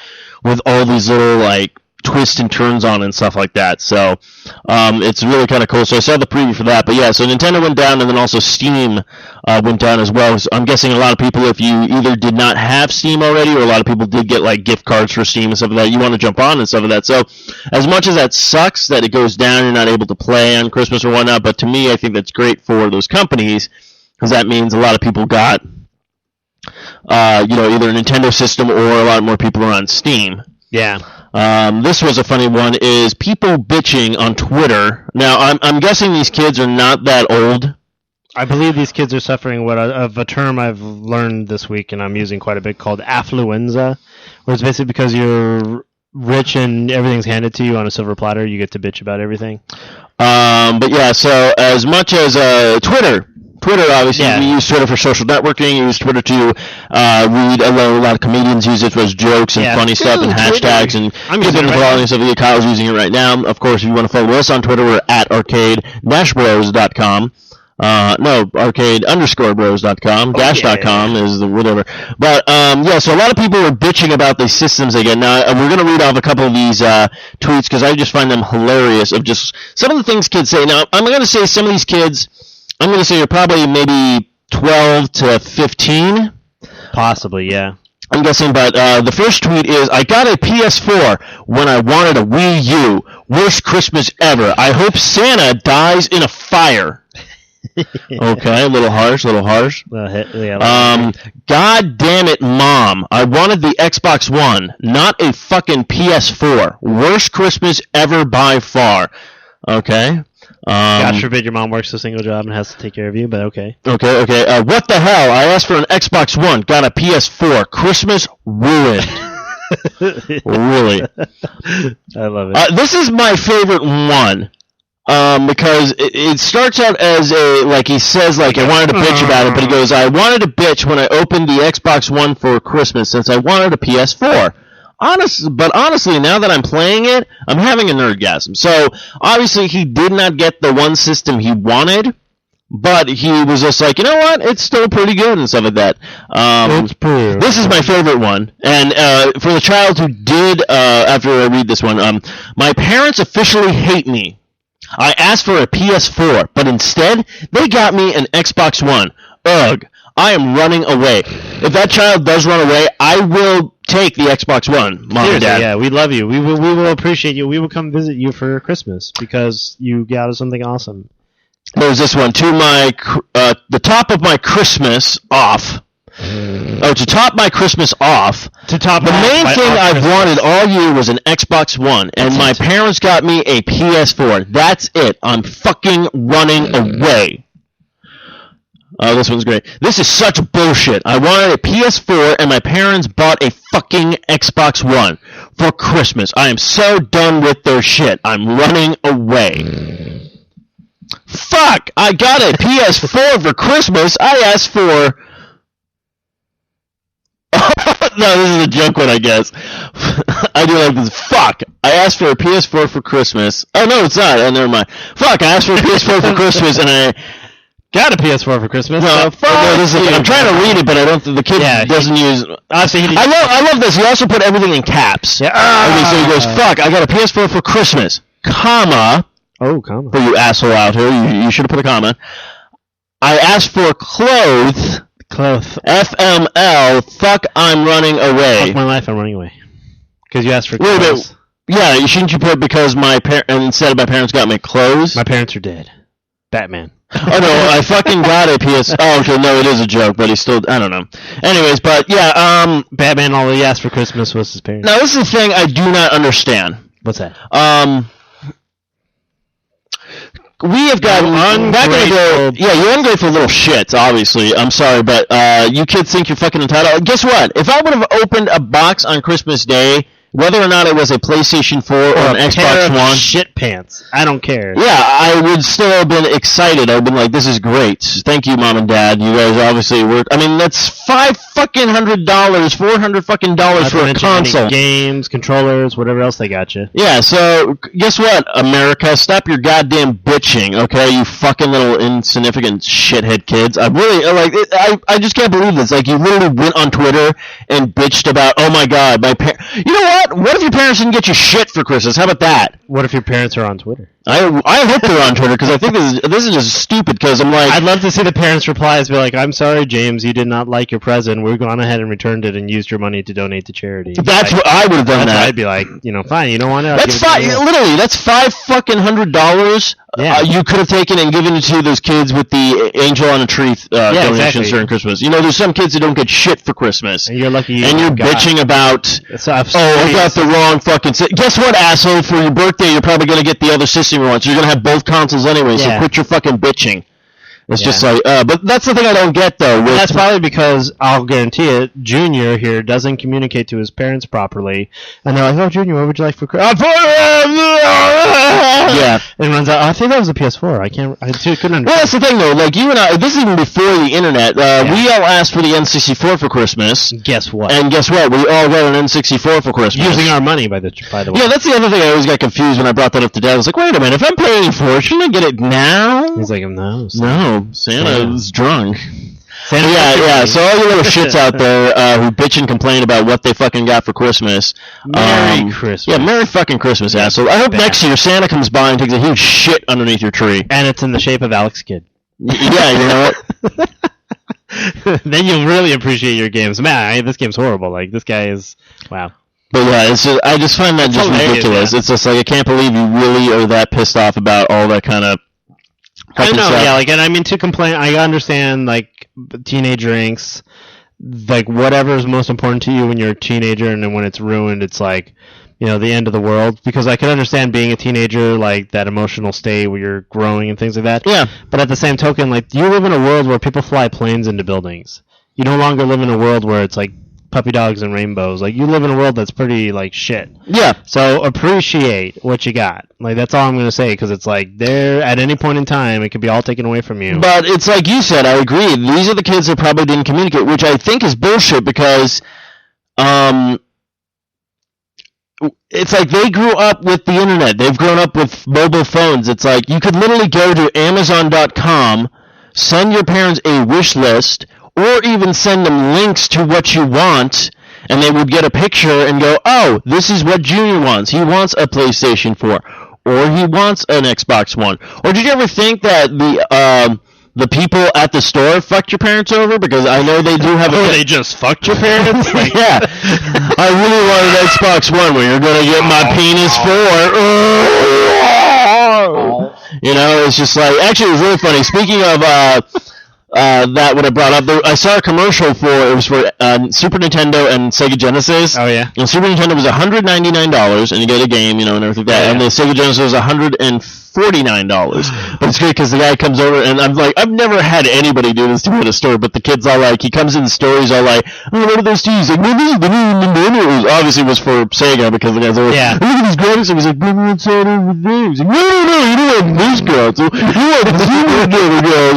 with all these little like twists and turns on and stuff like that. So it's really kind of cool. So I saw the preview for that. But yeah, so Nintendo went down, and then also Steam went down as well. So I'm guessing a lot of people, if you either did not have Steam already, or a lot of people did get like gift cards for Steam and stuff like that, you want to jump on and stuff like that. So as much as that sucks that it goes down, you're not able to play on Christmas or whatnot, but to me, I think that's great for those companies, because that means a lot of people got either a Nintendo system, or a lot more people are on Steam. Yeah. This was a funny one, is people bitching on Twitter. Now, I'm guessing these kids are not that old. I believe these kids are suffering of a term I've learned this week, and I'm using quite a bit, called affluenza, where it's basically because you're rich and everything's handed to you on a silver platter, you get to bitch about everything. But yeah, so as much as Twitter, obviously, you use Twitter for social networking. You use Twitter to read. A lot of comedians use it as jokes and funny stuff and hashtags and different stuff. Kyle's using it right now. Of course, if you want to follow us on Twitter, we're at arcade-bros.com. Arcade_bros.com. Dash.com is the whatever. But, so a lot of people are bitching about these systems again. Now, we're going to read off a couple of these tweets, because I just find them hilarious, of just some of the things kids say. Now, I'm going to say some of these kids, I'm going to say you're probably maybe 12 to 15. Possibly, yeah. I'm guessing, but the first tweet is, I got a PS4 when I wanted a Wii U. Worst Christmas ever. I hope Santa dies in a fire. Okay, a little harsh. God damn it, Mom. I wanted the Xbox One, not a fucking PS4. Worst Christmas ever by far. Okay. God forbid your mom works a single job and has to take care of you, but okay. Okay. What the hell? I asked for an Xbox One, got a PS4. Christmas ruined. Really. I love it. This is my favorite one. Because it starts out as he says, I wanted to bitch about it, but he goes, I wanted to bitch when I opened the Xbox One for Christmas since I wanted a PS4. Honestly, now that I'm playing it, I'm having a nerdgasm. So, obviously, he did not get the one system he wanted, but he was just like, you know what, it's still pretty good and stuff like that. This is my favorite one. And for the child who did, after I read this one, my parents officially hate me. I asked for a PS4, but instead, they got me an Xbox One. Ugh, I am running away. If that child does run away, I will take the Xbox One, Mom and Dad. Yeah, we love you. We will appreciate you. We will come visit you for Christmas because you got us something awesome. There's this one. To the top of my Christmas off. To top my Christmas off. The main thing I've wanted all year was an Xbox One, and my parents got me a PS4. That's it. I'm fucking running away. This one's great. This is such bullshit. I wanted a PS4, and my parents bought a fucking Xbox One for Christmas. I am so done with their shit. I'm running away. Fuck! I got a PS4 for Christmas. I asked for... No, this is a joke one, I guess. I do like this. Fuck! I asked for a PS4 for Christmas. Oh, no, it's not. Oh, never mind. Fuck! I asked for a PS4 for Christmas, and I... Got a PS4 for Christmas. No, I'm trying to read it, but I don't. The kid doesn't use. I love this. He also put everything in caps. Yeah. Okay, so he goes, "Fuck! I got a PS4 for Christmas, comma." Oh, comma. For you asshole out here, you should have put a comma. I asked for clothes. FML. Fuck! I'm running away. Fuck my life! I'm running away. Because you asked for clothes. Wait a minute. Yeah, shouldn't you put because instead of my parents got me clothes? My parents are dead. Batman. Oh no, I fucking got a PS. Oh, okay, no, it is a joke, but he's still. I don't know. Anyways, but yeah, Batman. All he asked for Christmas was his parents. Now this is the thing I do not understand. What's that? We have got ungrateful. Yeah, you're ungrateful little shits. Obviously, I'm sorry, but you kids think you're fucking entitled. Guess what? If I would have opened a box on Christmas Day, whether or not it was a PlayStation 4 or an Xbox One, shit pants. I don't care. Yeah, I would still have been excited. I've been like, "This is great. Thank you, Mom and Dad. You guys obviously work." I mean, that's $500, $400 for a console. Games, controllers, whatever else they got you. Yeah. So guess what, America? Stop your goddamn bitching, okay? You fucking little insignificant shithead kids. I really I just can't believe this. Like, you literally went on Twitter and bitched about, "Oh my God, my parents." You know what? What if your parents didn't get you shit for Christmas? How about that? What if your parents are on Twitter? I hope they're on Twitter because I think this is just stupid. Because I'm like, I'd love to see the parents' replies be like, "I'm sorry, James, you did not like your present. We've gone ahead and returned it and used your money to donate to charity." That's what I would have done. I'd be like, fine. You don't want it. That's fine. Literally, that's $500. Yeah. You could have taken and given it to those kids with the Angel on a Tree donations during Christmas. There's some kids that don't get shit for Christmas. And you're lucky. And you're bitching about, I got the wrong fucking... Guess what, asshole? For your birthday, you're probably going to get the other system you want. So you're going to have both consoles anyway, so quit your fucking bitching. It's just like, but that's the thing I don't get, though. That's probably because, I'll guarantee it, Junior here doesn't communicate to his parents properly. And they're like, "Oh, Junior, what would you like for Christmas?" Yeah. And runs out, "I think that was a PS4. I couldn't understand." Well, that's the thing, though. Like, you and I, this is even before the internet. We all asked for the N64 for Christmas. Guess what? And guess what? We all got an N64 for Christmas. Using our money, by the way. Yeah, that's the other thing I always got confused when I brought that up to Dad. I was like, wait a minute, if I'm paying for it, shouldn't I get it now? He's like, no. Santa's drunk. So all you little shits out there who bitch and complain about what they fucking got for Christmas. Merry Christmas. Yeah, Merry fucking Christmas, asshole. I hope next year Santa comes by and takes a huge shit underneath your tree. And it's in the shape of Alex Kidd. Yeah, you know what? Then you'll really appreciate your games. Man, this game's horrible. Like, this guy is... Wow. But yeah, I just find that just ridiculous. Yeah. It's just like, I can't believe you really are that pissed off about all that kind of... I know, yeah, and I mean, to complain, I understand, teenage angst, whatever is most important to you when you're a teenager, and then when it's ruined, it's the end of the world, because I can understand being a teenager, that emotional state where you're growing and things like that. Yeah. But at the same token, you live in a world where people fly planes into buildings. You no longer live in a world where it's, puppy dogs and rainbows. Like, you live in a world that's pretty, like, shit. Yeah. So appreciate what you got. Like, that's all I'm going to say, because it's like, there, at any point in time, it could be all taken away from you. But it's like you said, I agree. These are the kids that probably didn't communicate, which I think is bullshit, because it's like they grew up with the internet. They've grown up with mobile phones. It's like you could literally go to Amazon.com, send your parents a wish list, or even send them links to what you want, and they would get a picture and go, oh, this is what Junior wants. He wants a PlayStation 4, or he wants an Xbox One. Or did you ever think that the people at the store fucked your parents over? Because I know they do have they just fucked your parents? Like, yeah. I really want an Xbox One where you're going to get my penis for. You know, it's just like, actually, it was really funny. Speaking of that, what I brought up, I saw a commercial it was for Super Nintendo and Sega Genesis. Oh, yeah. And Super Nintendo was $199, and you get a game, you know, and everything like that. Yeah. And the Sega Genesis was $149. But it's great because the guy comes over, and I'm like, I've never had anybody do this to me at a store, but the kid's all like, he comes in the store, he's all like, oh, what are those TVs? Like, no, this is the new Nintendo. It obviously was for Sega, because the guy's like, yeah. Look at these graphics. And he's like, bring me inside over there. He's like, no, you don't want this console. You want the Super Nintendo.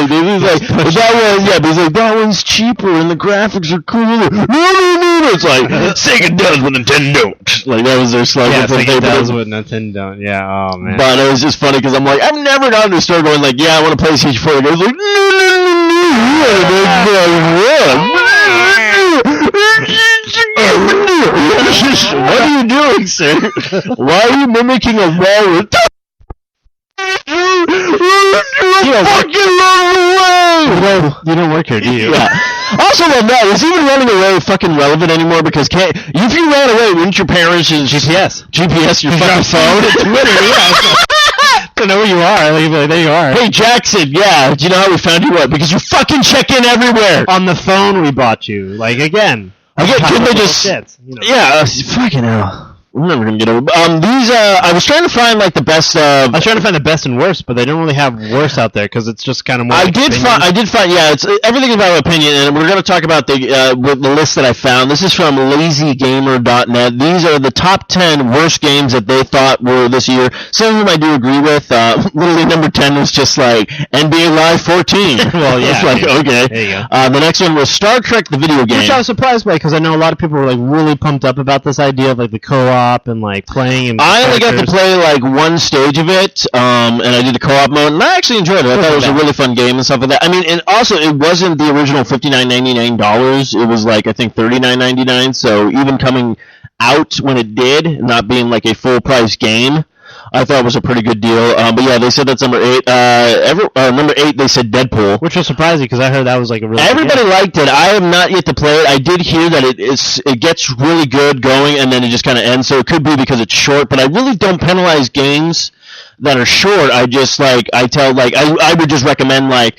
He's like, but that one, yeah, but he's like, that one's cheaper, and the graphics are cooler. No. It's like, Sega does what Nintendo don't. Like, that was their slogan. Yeah, Sega does what Nintendo don't. Yeah, oh, man. But it was just funny, because I'm like, I've never gone to a store going like, yeah, I want a PlayStation 4. The guy's like, no. What are you doing, sir? Why are you mimicking a walrus? You don't work here, do you? Yeah. Also, love that. Is even running away fucking relevant anymore? Because if you ran away, wouldn't your parents just GPS your fucking phone? Twitter, yeah. To know where you are. Like, there you are. Hey, Jackson, yeah. Do you know how we found you? What? Because you fucking check in everywhere. On the phone we bought you. Like, again. Couldn't they just... Shit, you know. Yeah, fucking hell. I'm never gonna get over. I was trying to find like the best. I was trying to find the best and worst, but they don't really have worse out there because it's just kind of more. I did find. Yeah, it's everything's about opinion, and we're gonna talk about the list that I found. This is from LazyGamer.net. These are the top 10 worst games that they thought were this year. Some of them I do agree with. Literally number 10 was just like NBA Live 14. Well, yeah. It's like okay. There you go. The next one was Star Trek: The Video Game. Which I was surprised by because I know a lot of people were like really pumped up about this idea of like the co-op and like playing. And I only got to play like one stage of it, and I did the co-op mode, and I actually enjoyed it. I thought it was a really fun game and stuff like that. I mean, and also it wasn't the original $59.99. It was like I think $39.99. So even coming out when it did, not being like a full price game, I thought it was a pretty good deal. But yeah, they said that's number 8. Number 8, they said Deadpool, which was surprising because I heard that was like a really. Everybody liked it. I have not yet to play it. I did hear that it gets really good going, and then it just kind of ends. So it could be because it's short. But I really don't penalize games that are short. I just I would just recommend like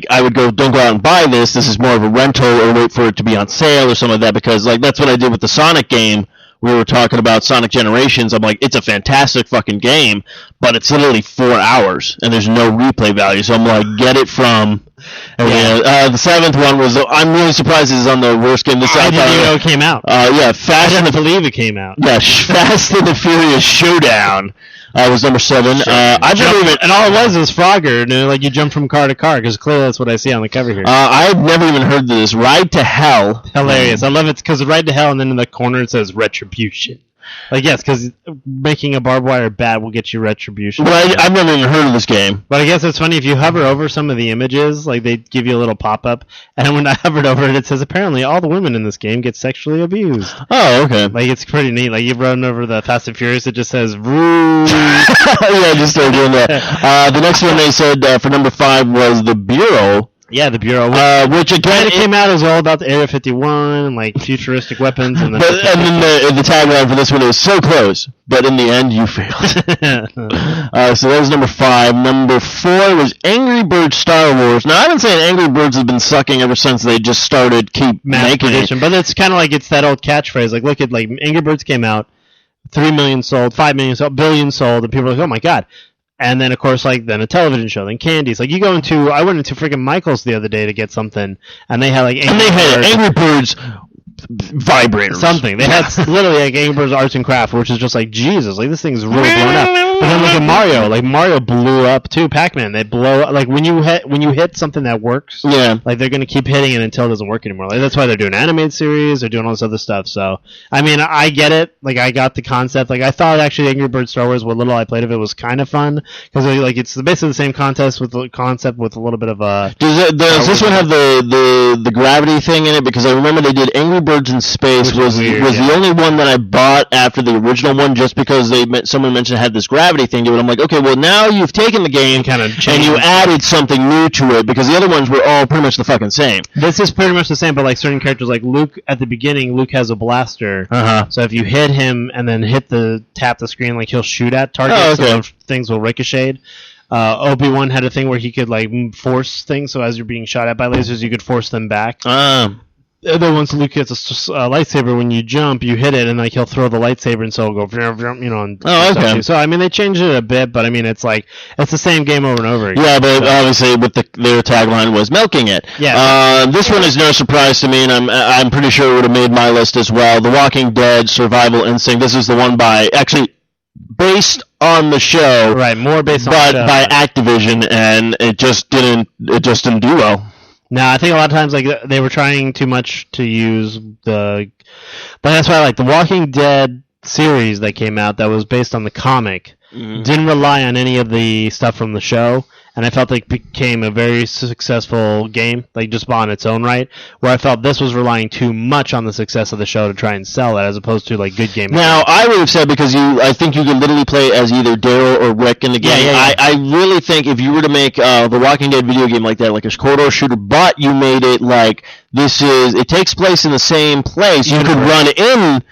I would go, don't go out and buy this. This is more of a rental, or wait for it to be on sale or something like that. Because like that's what I did with the Sonic game. We were talking about Sonic Generations. I'm like, it's a fantastic fucking game, but it's literally 4 hours, and there's no replay value. So I'm like, get it from... the 7th one was... I'm really surprised this is on the worst game. I didn't even know it came out. Yeah, I didn't believe it came out. Yeah, Fast and the Furious Showdown was number 7. Sure. And all it was Frogger, and like you jump from car to car, because clearly that's what I see on the cover here. I've never even heard of this. Ride to Hell. Hilarious. I love it because Ride to Hell, and then in the corner it says Retribution. Like, yes, because making a barbed wire bat will get you retribution. Well, I've never even heard of this game. But I guess it's funny, if you hover over some of the images, like, they give you a little pop-up, and when I hovered over it, it says, apparently all the women in this game get sexually abused. Oh, okay. Like, it's pretty neat. Like, you've run over the Fast and Furious, it just says, Roo. Yeah, I just started doing that. The next one they said for number 5 was The Bureau. Yeah, The Bureau. Which again, it came out as all about the Area 51 and like futuristic weapons. And then the tagline for this one is so close, but in the end you failed. So that was number 5. Number 4 was Angry Birds Star Wars. Now I've been saying Angry Birds have been sucking ever since they just started making it. But it's kind of like it's that old catchphrase. Like look at like Angry Birds came out, 3 million sold, 5 million sold, billion sold, and people are like, oh my god. And then, of course, like, then a television show, then candies. Like, I went into freaking Michael's the other day to get something, and they had, like, Angry Birds vibrators. Something. They had literally like Angry Birds Arts and Crafts, which is just like, Jesus, like this thing's really blown up. But then look at Mario. Like Mario blew up too. Pac-Man, they blow up. Like when you hit something that works, like they're gonna keep hitting it until it doesn't work anymore. Like that's why they're doing animated series. They're doing all this other stuff. So I mean, I get it. Like I got the concept. Like I thought actually Angry Birds Star Wars, what little I played of it, was kind of fun because like it's basically the same concept with a little bit of a. Does this one have the gravity thing in it? Because I remember they did Angry Birds in Space was the only one that I bought after the original one, just because someone mentioned it had this gravity thing to it. I'm like, okay, well now you've taken the game and you added something new to it, because the other ones were all pretty much the fucking same. This is pretty much the same, but like certain characters, like Luke at the beginning, Luke has a blaster. So if you hit him and then tap the screen, like he'll shoot at targets, so things will ricochet. Obi-Wan had a thing where he could like force things, so as you're being shot at by lasers, you could force them back. Then once Luke gets a lightsaber, when you jump, you hit it, and like he'll throw the lightsaber, and so it'll go, and so I mean they changed it a bit, but I mean it's the same game over and over again. Yeah, but obviously with their tagline was milking it. Yeah. This one is no surprise to me, and I'm pretty sure it would have made my list as well. The Walking Dead Survival Instinct. This is the one based on the show, right? More based on the show, by Activision, and it just didn't do well. No, I think a lot of times like they were trying too much to use but that's why I like the Walking Dead series that came out that was based on the comic. Didn't rely on any of the stuff from the show, and I felt like it became a very successful game, like just on its own right, where I felt this was relying too much on the success of the show to try and sell it, as opposed to like good game. Now, I would have said, because I think you can literally play as either Daryl or Rick in the game. Yeah. I really think if you were to make the Walking Dead video game like that, like a corridor shooter, but you made it like it takes place in the same place, you could run in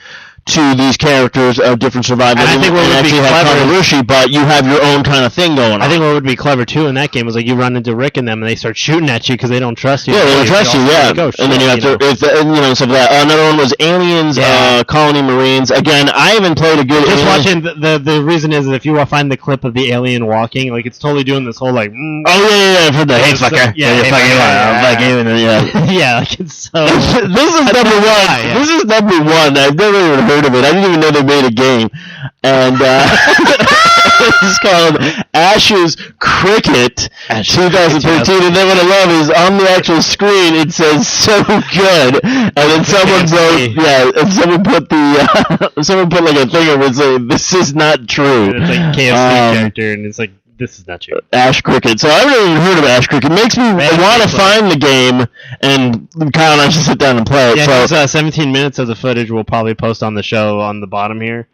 to these characters of different survivors, and I think what would be clever, but you have your own kind of thing going on. I think what would be clever too in that game was like you run into Rick and them, and they start shooting at you because they don't trust you. Yeah, they don't trust you. Yeah, and then you have to, stuff like that. Another one was Aliens, Colony Marines. Again, I haven't played a good. Just watching the reason is that if you find the clip of the alien walking, like it's totally doing this whole like. I've heard that. Hey fucker. Yeah, like it's so. This is number one. This is number one. I've never even heard of it. I didn't even know they made a game, and it's called Ash's Cricket 2013. And then what I love is on the actual screen it says "so good," and then someone put like a thing over it saying "this is not true." It's like KFC character, and it's like. This is not true. Ash Cricket. So I haven't even heard of Ash Cricket. It makes me want to find the game, and Kyle and I should sit down and play it. Yeah, so 17 minutes of the footage we'll probably post on the show on the bottom here.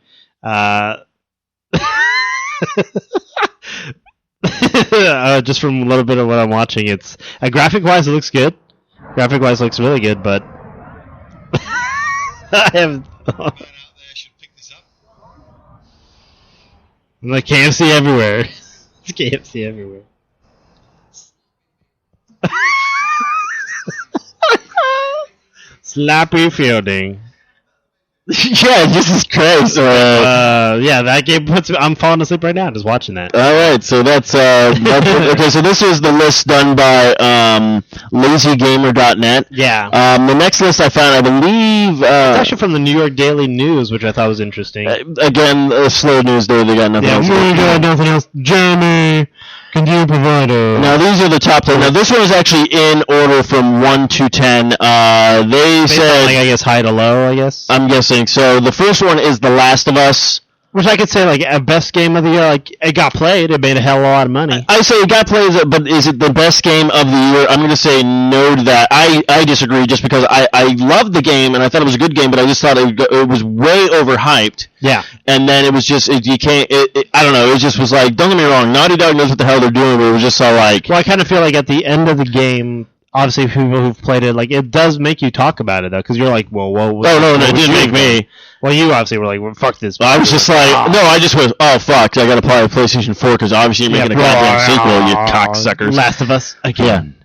Just from a little bit of what I'm watching, it's graphic-wise it looks good. Graphic-wise it looks really good, but I have. I'm like KFC everywhere. It's KFC everywhere. Slappy fielding. Yeah, Jesus Christ. That game I'm falling asleep right now just watching that. Alright, so that's okay, so this is the list done by lazygamer.net. Yeah. The next list I found, I believe it's actually from the New York Daily News, which I thought was interesting. Again, a slow news day, they got nothing else. Yeah, we got nothing else. Jeremy, can you provide a... Now, these are the top 10. Now, this one is actually in order from 1 to 10. They said... I guess high to low, I guess? I'm guessing. So, the first one is The Last of Us. Which I could say, like, a best game of the year. Like, it got played. It made a hell of a lot of money. I say it got played, but is it the best game of the year? I'm going to say no to that. I disagree, just because I loved the game, and I thought it was a good game, but I just thought it was way overhyped. Yeah. And then it was just, I don't know, it just was like, don't get me wrong, Naughty Dog knows what the hell they're doing, but it was just so like... Well, I kind of feel like at the end of the game... Obviously, people who've played it, like, it does make you talk about it, though, because you're like, well, no, it didn't make me. Well, you obviously were like, well, fuck this. I was just like, no, I just was, oh, fuck, I gotta play a PlayStation 4, because obviously you're making a goddamn sequel, you cocksuckers. Last of Us, again. Yeah.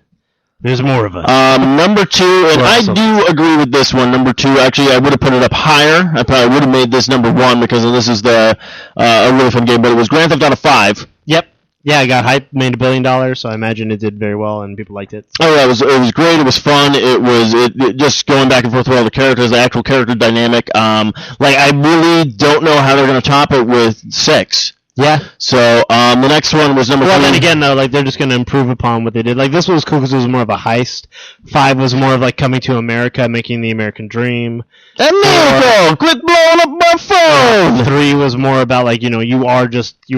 There's more of us. Number 2, and I do agree with this one, number 2, actually, I would have put it up higher. I probably would have made this number 1, because this is a really fun game, but it was Grand Theft Auto 5. Yep. Yeah, it got hype, made $1 billion, so I imagine it did very well and people liked it. Oh yeah, it was great. It was fun. It just going back and forth with all the characters, the actual character dynamic. Like I really don't know how they're going to top it with 6. Yeah. So the next one was number 3. Well, then again, though, like they're just going to improve upon what they did. Like this one was cool because it was more of a heist. 5 was more of like coming to America, making the American dream. America, quit blowing up my phone. 3 was more about like you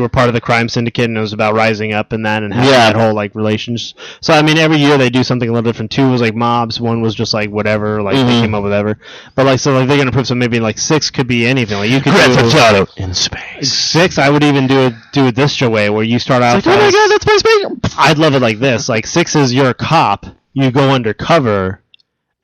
were part of the crime syndicate, and it was about rising up and that and having that whole like relations. So I mean, every year they do something a little different. 2 was like mobs. 1 was just like whatever, like they came up with whatever. But like so, like they're going to prove so maybe like 6 could be anything. Like you could Grand Theft Auto in space. 6, I would even do it this way where you start out. Like, oh my god, that's my space. I'd love it like this. Like 6 is you're a cop. You go undercover.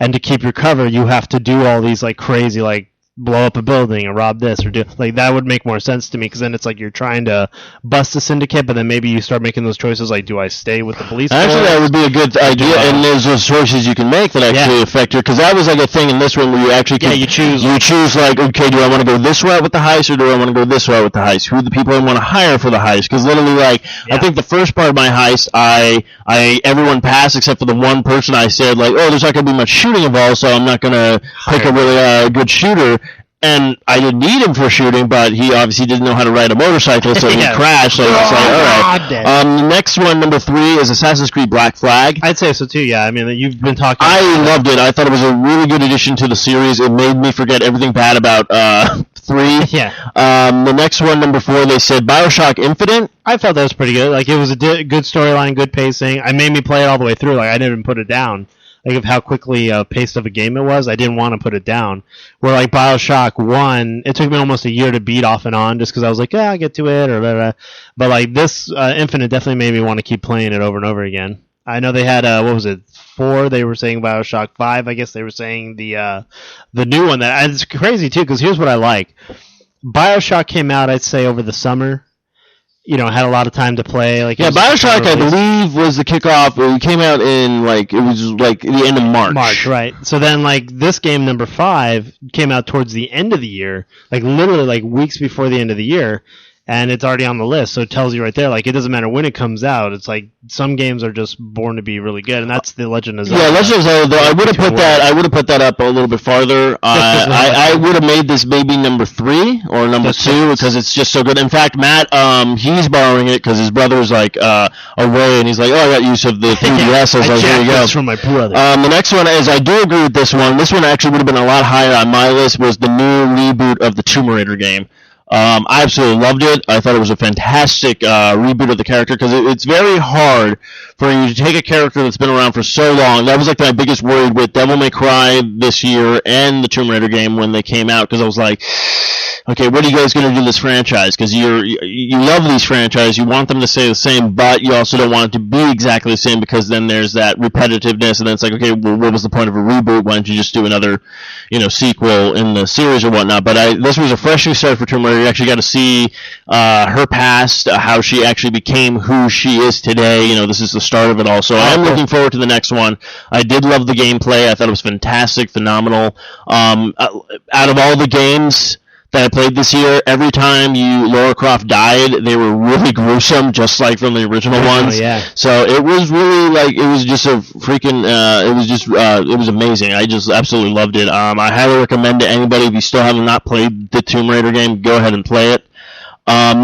And to keep your cover, you have to do all these like crazy, like blow up a building or rob this or do like that would make more sense to me because then it's like you're trying to bust a syndicate, but then maybe you start making those choices like, do I stay with the police? Actually, that would be a good idea, and there's those choices you can make that actually affect your. Because that was like a thing in this one where you actually can, you choose like, okay, do I want to go this route with the heist or do I want to go this route with the heist? Who are the people I want to hire for the heist? Because literally, like, I think the first part of my heist, everyone passed except for the one person I said like, oh, there's not going to be much shooting involved, so I'm not going to pick a really good shooter. And I didn't need him for shooting, but he obviously didn't know how to ride a motorcycle, so he crashed. So it's like, all right. The next one, number 3, is Assassin's Creed Black Flag. I'd say so too. Yeah, I mean, you've been talking. I loved it. I thought it was a really good addition to the series. It made me forget everything bad about 3. Yeah. The next one, number 4, they said BioShock Infinite. I felt that was pretty good. Like it was a good storyline, good pacing. I made me play it all the way through. Like I didn't even put it down. Like of how quickly paced of a game it was, I didn't want to put it down. Where like BioShock 1, it took me almost a year to beat off and on just because I was like, I'll get to it or blah, blah. But like this Infinite definitely made me want to keep playing it over and over again. I know they had what was it, 4? They were saying BioShock 5. I guess they were saying the new one that and it's crazy too because here's what I like. BioShock came out, I'd say, over the summer. Had a lot of time to play. Like BioShock, I believe, was the kickoff. It came out in it was like the end of March. March, right? So then, like this game, number 5, came out towards the end of the year, like literally like weeks before the end of the year, and it's already on the list. So it tells you right there, like it doesn't matter when it comes out. It's like some games are just born to be really good, and that's the Legend of Zelda. Yeah, Legend of Zelda. Though I would have put that up a little bit farther. I would have made this maybe number 3 or number 2 because it's just so good. In fact, Matt, he's borrowing it because his brother's like away, and he's like, I got use of the 3DS. I was like, here you go. From my brother. The next one is I do agree with this one. This one actually would have been a lot higher on my list. Was the new reboot of the Tomb Raider game. I absolutely loved it. I thought it was a fantastic reboot of the character because it's very hard for you to take a character that's been around for so long. That was like my biggest worry with Devil May Cry this year and the Tomb Raider game when they came out because I was like, okay, what are you guys going to do this franchise? Because you love these franchises, you want them to stay the same, but you also don't want it to be exactly the same because then there's that repetitiveness, and then it's like, okay, well, what was the point of a reboot? Why don't you just do another, sequel in the series or whatnot? But this was a fresh new start for Tomb Raider. You actually got to see her past, how she actually became who she is today. This is the start of it all. So I am looking forward to the next one. I did love the gameplay. I thought it was fantastic, phenomenal. Out of all the games that I played this year, every time Lara Croft died, they were really gruesome, just like from the original ones. Yeah. So it was really it was just a freaking, it was amazing. I just absolutely loved it. I highly recommend to anybody, if you still have not played the Tomb Raider game, go ahead and play it.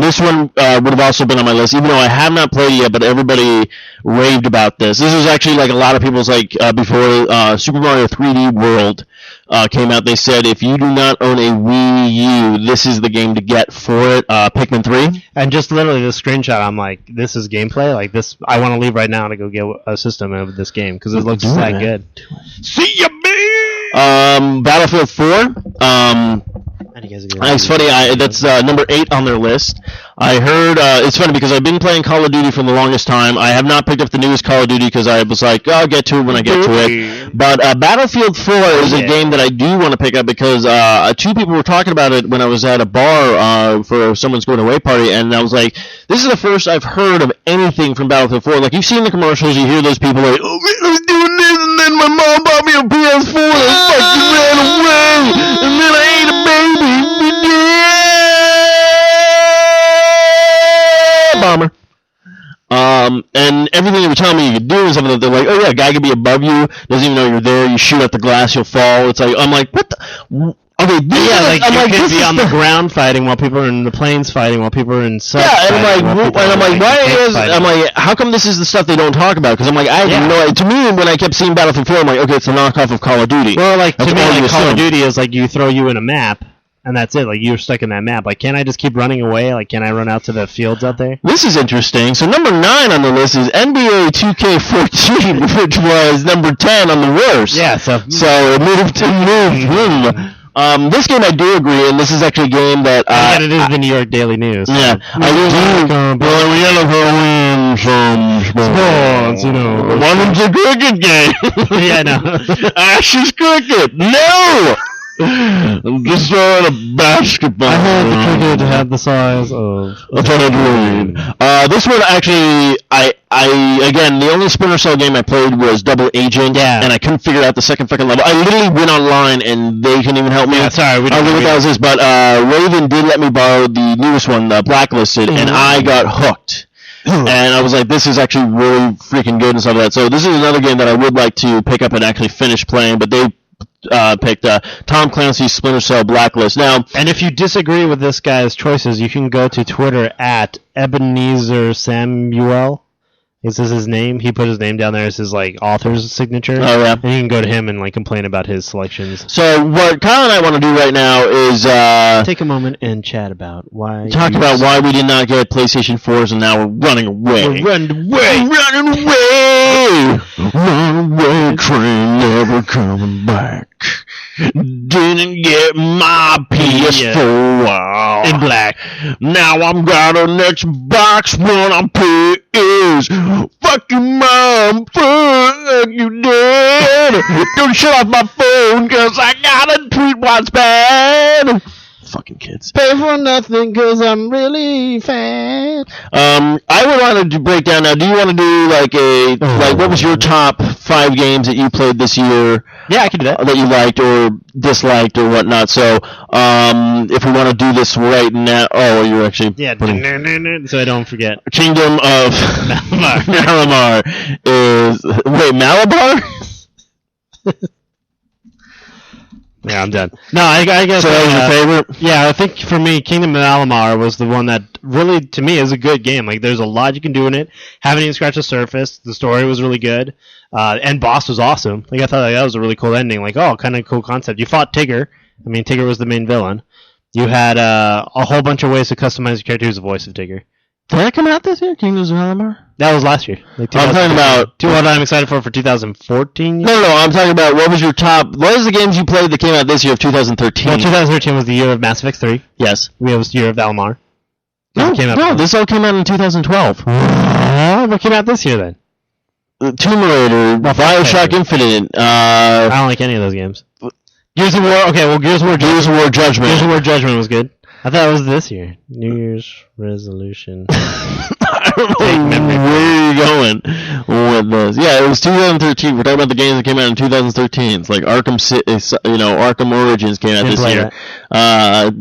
This one would have also been on my list, even though I have not played it yet, but everybody raved about this. This was actually like a lot of people's, before Super Mario 3D World came out, they said if you do not own a Wii U, this is the game to get for it. Pikmin 3. And just literally this screenshot, I'm like, this is gameplay? Like this, I want to leave right now to go get a system of this game because it looks that good. See ya, man! Battlefield 4. It's funny. That's number 8 on their list. I heard it's funny because I've been playing Call of Duty for the longest time. I have not picked up the newest Call of Duty because I was like, I'll get to it when I get to it. But Battlefield 4 is a game that I do want to pick up because 2 people were talking about it when I was at a bar for someone's going away party, and I was like, this is the first I've heard of anything from Battlefield 4. Like, you've seen the commercials, you hear those people like, oh man, I was doing this, and then my mom bought me a PS4 and I fucking ran away, and then I ate a baby. Bomber. doing something that they're like, oh yeah, a guy could be above you, doesn't even know you're there. You shoot at the glass, you'll fall. It's like I'm like, what the? Okay, you could be on the ground fighting while people are in the planes fighting while people are in subs. Yeah, and I'm like, why is? Fighting. I'm like, how come this is the stuff they don't talk about? Because I'm like, I didn't know. To me, when I kept seeing Battlefield 4, I'm like, okay, it's a knockoff of Call of Duty. Well, like to me, like Call of Duty is like you throw you in a map. And that's it. Like, you're stuck in that map. Like, can't I just keep running away? Like, can I run out to the fields out there? This is interesting. So, number 9 on the list is NBA 2K14, which was number 10 on the worst. Yeah, so it moved. This game I do agree, and this is actually a game that... it is the New York Daily News. Yeah. I do. Well, we have to win some sports, you know. One of them's a cricket game. Yeah, no. Ashes cricket. No! I'm just throwing a basketball. I heard the cricket had the size of a tambourine. This one actually, again, the only Splinter Cell game I played was Double Agent, and I couldn't figure out the second freaking level. I literally went online and they couldn't even help me. Yeah, sorry, we don't know what that was. But Raven did let me borrow the newest one, Blacklisted, and I got hooked. And I was like, this is actually really freaking good and stuff like that. So this is another game that I would like to pick up and actually finish playing, but they picked Tom Clancy's Splinter Cell Blacklist. Now, and if you disagree with this guy's choices, you can go to Twitter at Ebenezer Samuel. This is his name. He put his name down there as his like author's signature. Oh yeah. And you can go to him and like complain about his selections. So what Kyle and I want to do right now is take a moment and chat about why. Talk about why we did not get PlayStation 4s and now we're running away. We're running away. Running away. Runaway train never coming back. Didn't get my PS4 in black. Now I'm got an Xbox One. I'm pissed. Fuck you, mom. Fuck you, dad. Don't shut off my phone because I got a tweet what's bad. Fucking kids. Pay for nothing because I'm really fat. I would want to break down now. Do you want to do like what was your top 5 games that you played this year? Yeah, I can do that. That you liked or disliked or whatnot. So, if we want to do this right now, you're actually so I don't forget. Kingdom of Malamar is Malabar. Yeah, I'm done. No, I guess. So that was your favorite? Yeah, I think for me, Kingdom of Malamar was the one that really, to me, is a good game. Like, there's a lot you can do in it. Haven't even scratched the surface. The story was really good. And boss was awesome. Like, I thought that was a really cool ending. Like, kind of cool concept. You fought Tigger. I mean, Tigger was the main villain. You had a whole bunch of ways to customize your character. Who's the voice of Tigger. Did that come out this year, Kingdoms of Malamar? That was last year. Like I'm talking about... What I'm excited for 2014? No, I'm talking about what was your top... What was the games you played that came out this year of 2013? Well, 2013 was the year of Mass Effect 3. Yes. We was the year of Valmar. No, this all came out in 2012. What came out this year, then? Tomb Raider, Bioshock Infinite. I don't like any of those games. Gears of War... Okay, well, Gears of War Judgment. Gears of War Judgment was good. I thought it was this year. New Year's resolution. I don't know where you're going with this. Yeah, it was 2013. We're talking about the games that came out in 2013. It's like Arkham Origins came out this year. Well,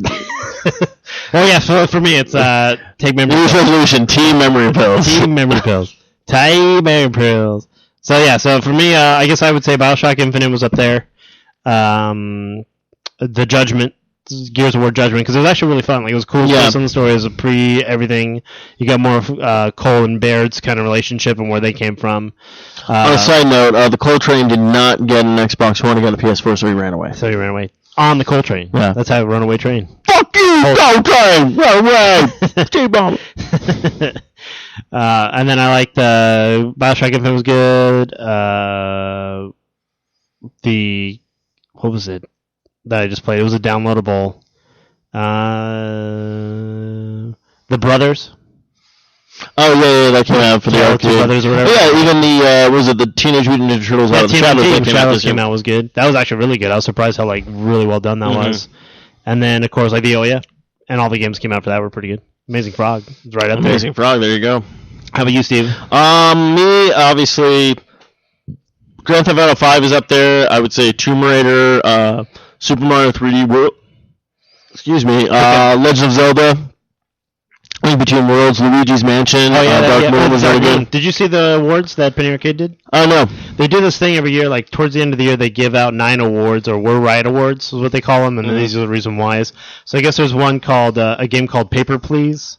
yeah, so for me, it's take memory pills. New Year's resolution, Team Memory Pills. Team Memory Pills. Team Memory Pills. So, yeah, so for me, I guess I would say Bioshock Infinite was up there. The Judgment. Gears of War Judgment, because it was actually really fun. Like, it was cool. Yeah. Some of the story is pre-everything. You got more of Cole and Baird's kind of relationship and where they came from. On a side note, the Cole Train did not get an Xbox One. He got a PS4, so he ran away. On the Cole Train. Yeah. That's how a runaway train. Fuck you, Cole Train! Run away! T-bomb! And then I liked Bioshock Infinite was good. What was it that I just played? It was a downloadable. The Brothers. Oh yeah, that came out for the arcade. Brothers or whatever. Yeah, even the Teenage Mutant Ninja Turtles Out of the Shadows came out was good. That was actually really good. I was surprised how really well done that was. And then of course the Ouya, and all the games came out for that were pretty good. Amazing Frog, it's right up there. Amazing Frog, there you go. How about you, Steve? Me obviously, Grand Theft Auto 5 is up there. I would say Tomb Raider, Super Mario 3D World. Legend of Zelda. Link Between Worlds, Luigi's Mansion, Dark Moon was really good. Did you see the awards that Penny Arcade did? Oh, no. They do this thing every year, like towards the end of the year, they give out 9 awards, or We're Right awards is what they call them, and these are the reason whys. So I guess there's one called, a game called Paper Please.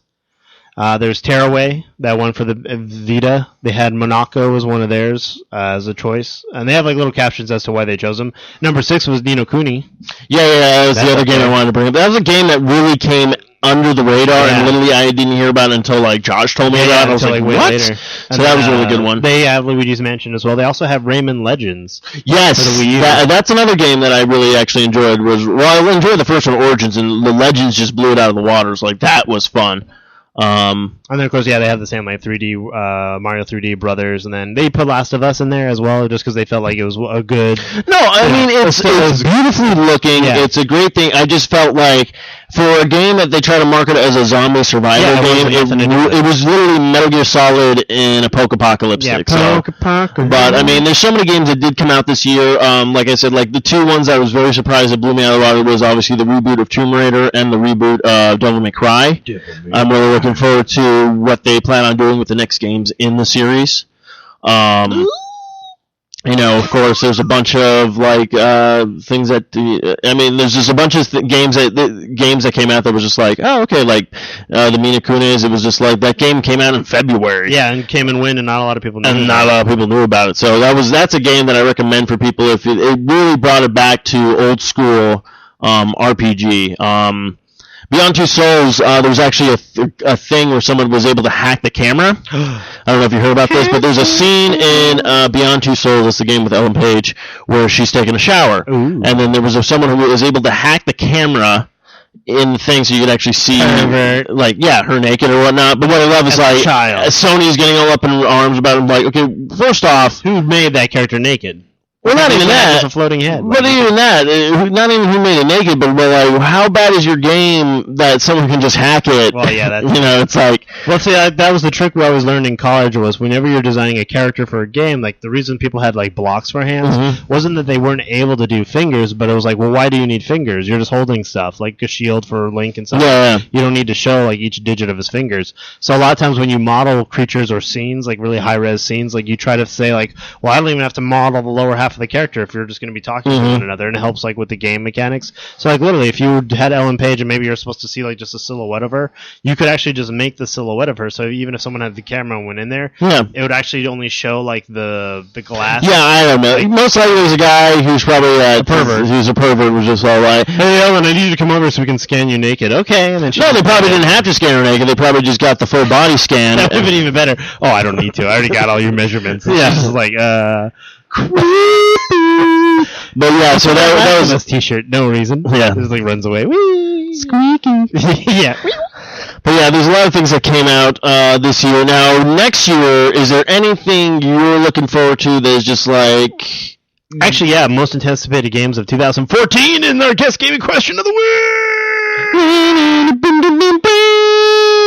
There's Tearaway, that one for the Vita. They had Monaco as one of theirs as a choice. And they have like little captions as to why they chose them. Number 6 was Ni no Kuni. Yeah, that was the other game I wanted to bring up. That was a game that really came under the radar, and literally I didn't hear about it until like Josh told me about it. I was like, what? Later. So that was a really good one. They have Luigi's Mansion as well. They also have Rayman Legends. Yes, for the Wii U. That's another game that I really actually enjoyed. I enjoyed the first one, Origins, and the Legends just blew it out of the waters. Like, that was fun. And then, of course, they have the same, like, 3D, Mario 3D Brothers, and then they put Last of Us in there as well, just because they felt like it was a good... No, I mean, it's beautifully looking. Yeah. It's a great thing. I just felt like, for a game that they try to market as a zombie survival game, it was literally Metal Gear Solid in a poke-apocalyptic. Yeah, but, I mean, there's so many games that did come out this year. Like I said, like, the 2 ones that I was very surprised that blew me out of the water was obviously the reboot of Tomb Raider and the reboot of Devil May Cry. I'm really looking forward to what they plan on doing with the next games in the series. You know, of course, there's a bunch of like things that there's just a bunch of games that came out that was just like, oh, okay, like the Ni no Kunis. It was just like that game came out in February. Yeah, and came and went, and not a lot of people knew. And not a lot of people knew about it. So that's a game that I recommend for people if it really brought it back to old school RPG. Beyond Two Souls, there was actually a thing where someone was able to hack the camera. I don't know if you heard about this, but there's a scene in Beyond Two Souls, that's the game with Ellen Page, where she's taking a shower. Ooh. And then there was someone who was able to hack the camera in the thing so you could actually see, like, her naked or whatnot. But what I love is, like, Sony's getting all up in arms about it. Like, okay, first off... Who made that character naked? Well, not even that. A floating head. But even that, not even who made it naked, but like, how bad is your game that someone can just hack it? Well, yeah, that's it's like. Well, see, that was the trick I was learning in college. Was whenever you're designing a character for a game, like the reason people had like blocks for hands wasn't that they weren't able to do fingers, but it was like, well, why do you need fingers? You're just holding stuff, like a shield for Link and stuff. Yeah. You don't need to show like each digit of his fingers. So a lot of times when you model creatures or scenes, like really high res scenes, like you try to say like, well, I don't even have to model the lower half of the character if you're just going to be talking to one another, and it helps like with the game mechanics. So like literally, if you had Ellen Page and maybe you're supposed to see like just a silhouette of her, you could actually just make the silhouette of her. So even if someone had the camera and went in there, it would actually only show like the glass. Yeah, I don't know. Like, most likely there's a guy who's probably a pervert. Who's a pervert, was just all like, hey Ellen, I need you to come over so we can scan you naked. Okay, and then they probably didn't have to scan her naked. They probably just got the full body scan. That would have been even better. Oh, I don't need to. I already got all your measurements. Yeah, it's like But yeah, so that was this T-shirt. No reason. Yeah, it just like runs away. Whee! Squeaky. Yeah. But yeah, there's a lot of things that came out this year. Now, next year, is there anything you're looking forward to that is just like... Actually, yeah, most anticipated games of 2014 in our guest gaming question of the week!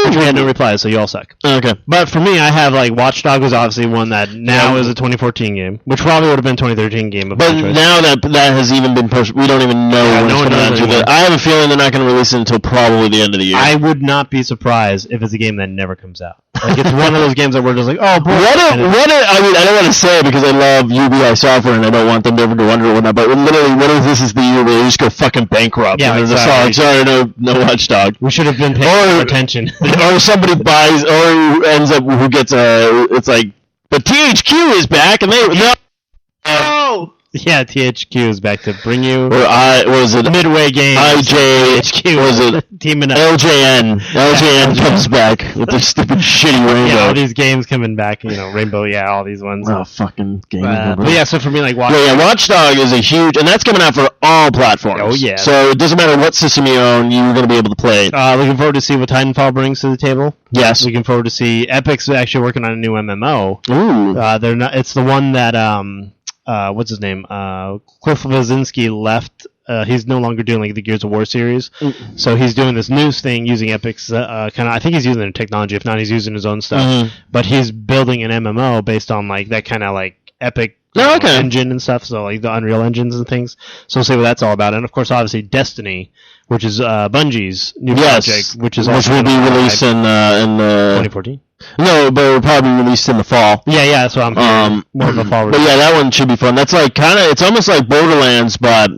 We had no replies, so you all suck. Okay. But for me, I have, like, Watch Dogs was obviously one that now is a 2014 game, which probably would have been a 2013 game. But now that has even been pushed, we don't even know when it's coming out. I have a feeling they're not going to release it until probably the end of the year. I would not be surprised if it's a game that never comes out. Like, it's one of those games that we're just like, oh, boy. I mean, I don't want to say it because I love UBI software and I don't want them to ever to wonder or whatnot, but literally, what if this is the year where they just go fucking bankrupt? Yeah, and exactly. Sorry, no Watch Dog. We should have been paying more attention. Or somebody buys, or ends up who gets it's like, but THQ is back, and they no. Yeah, THQ is back to bring you. Or was it Midway Games? THQ was it teaming up? LJN comes back with their stupid shitty Rainbow. Yeah, all these games coming back. Rainbow. Yeah, all these ones. Oh, fucking game. But yeah, so for me, like Watch Dog is a huge, and that's coming out for all platforms. Oh yeah. So it doesn't matter what system you own, you're going to be able to play it. Looking forward to see what Titanfall brings to the table. Yes. Looking forward to see Epic's actually working on a new MMO. Ooh. They're not. It's the one that what's his name? Cliff Blazinski left. He's no longer doing like the Gears of War series, so he's doing this new thing using Epic's kind of. I think he's using their technology. If not, he's using his own stuff. But he's building an MMO based on like that kind of like Epic engine and stuff, so like the Unreal engines and things. So we'll see what that's all about. And of course, obviously, Destiny, which is Bungie's new project, which will be released in 2014. No, but it'll probably be released in the fall. Yeah, that's what I'm hearing. More of a fall release. But yeah, that one should be fun. That's like it's almost like Borderlands, but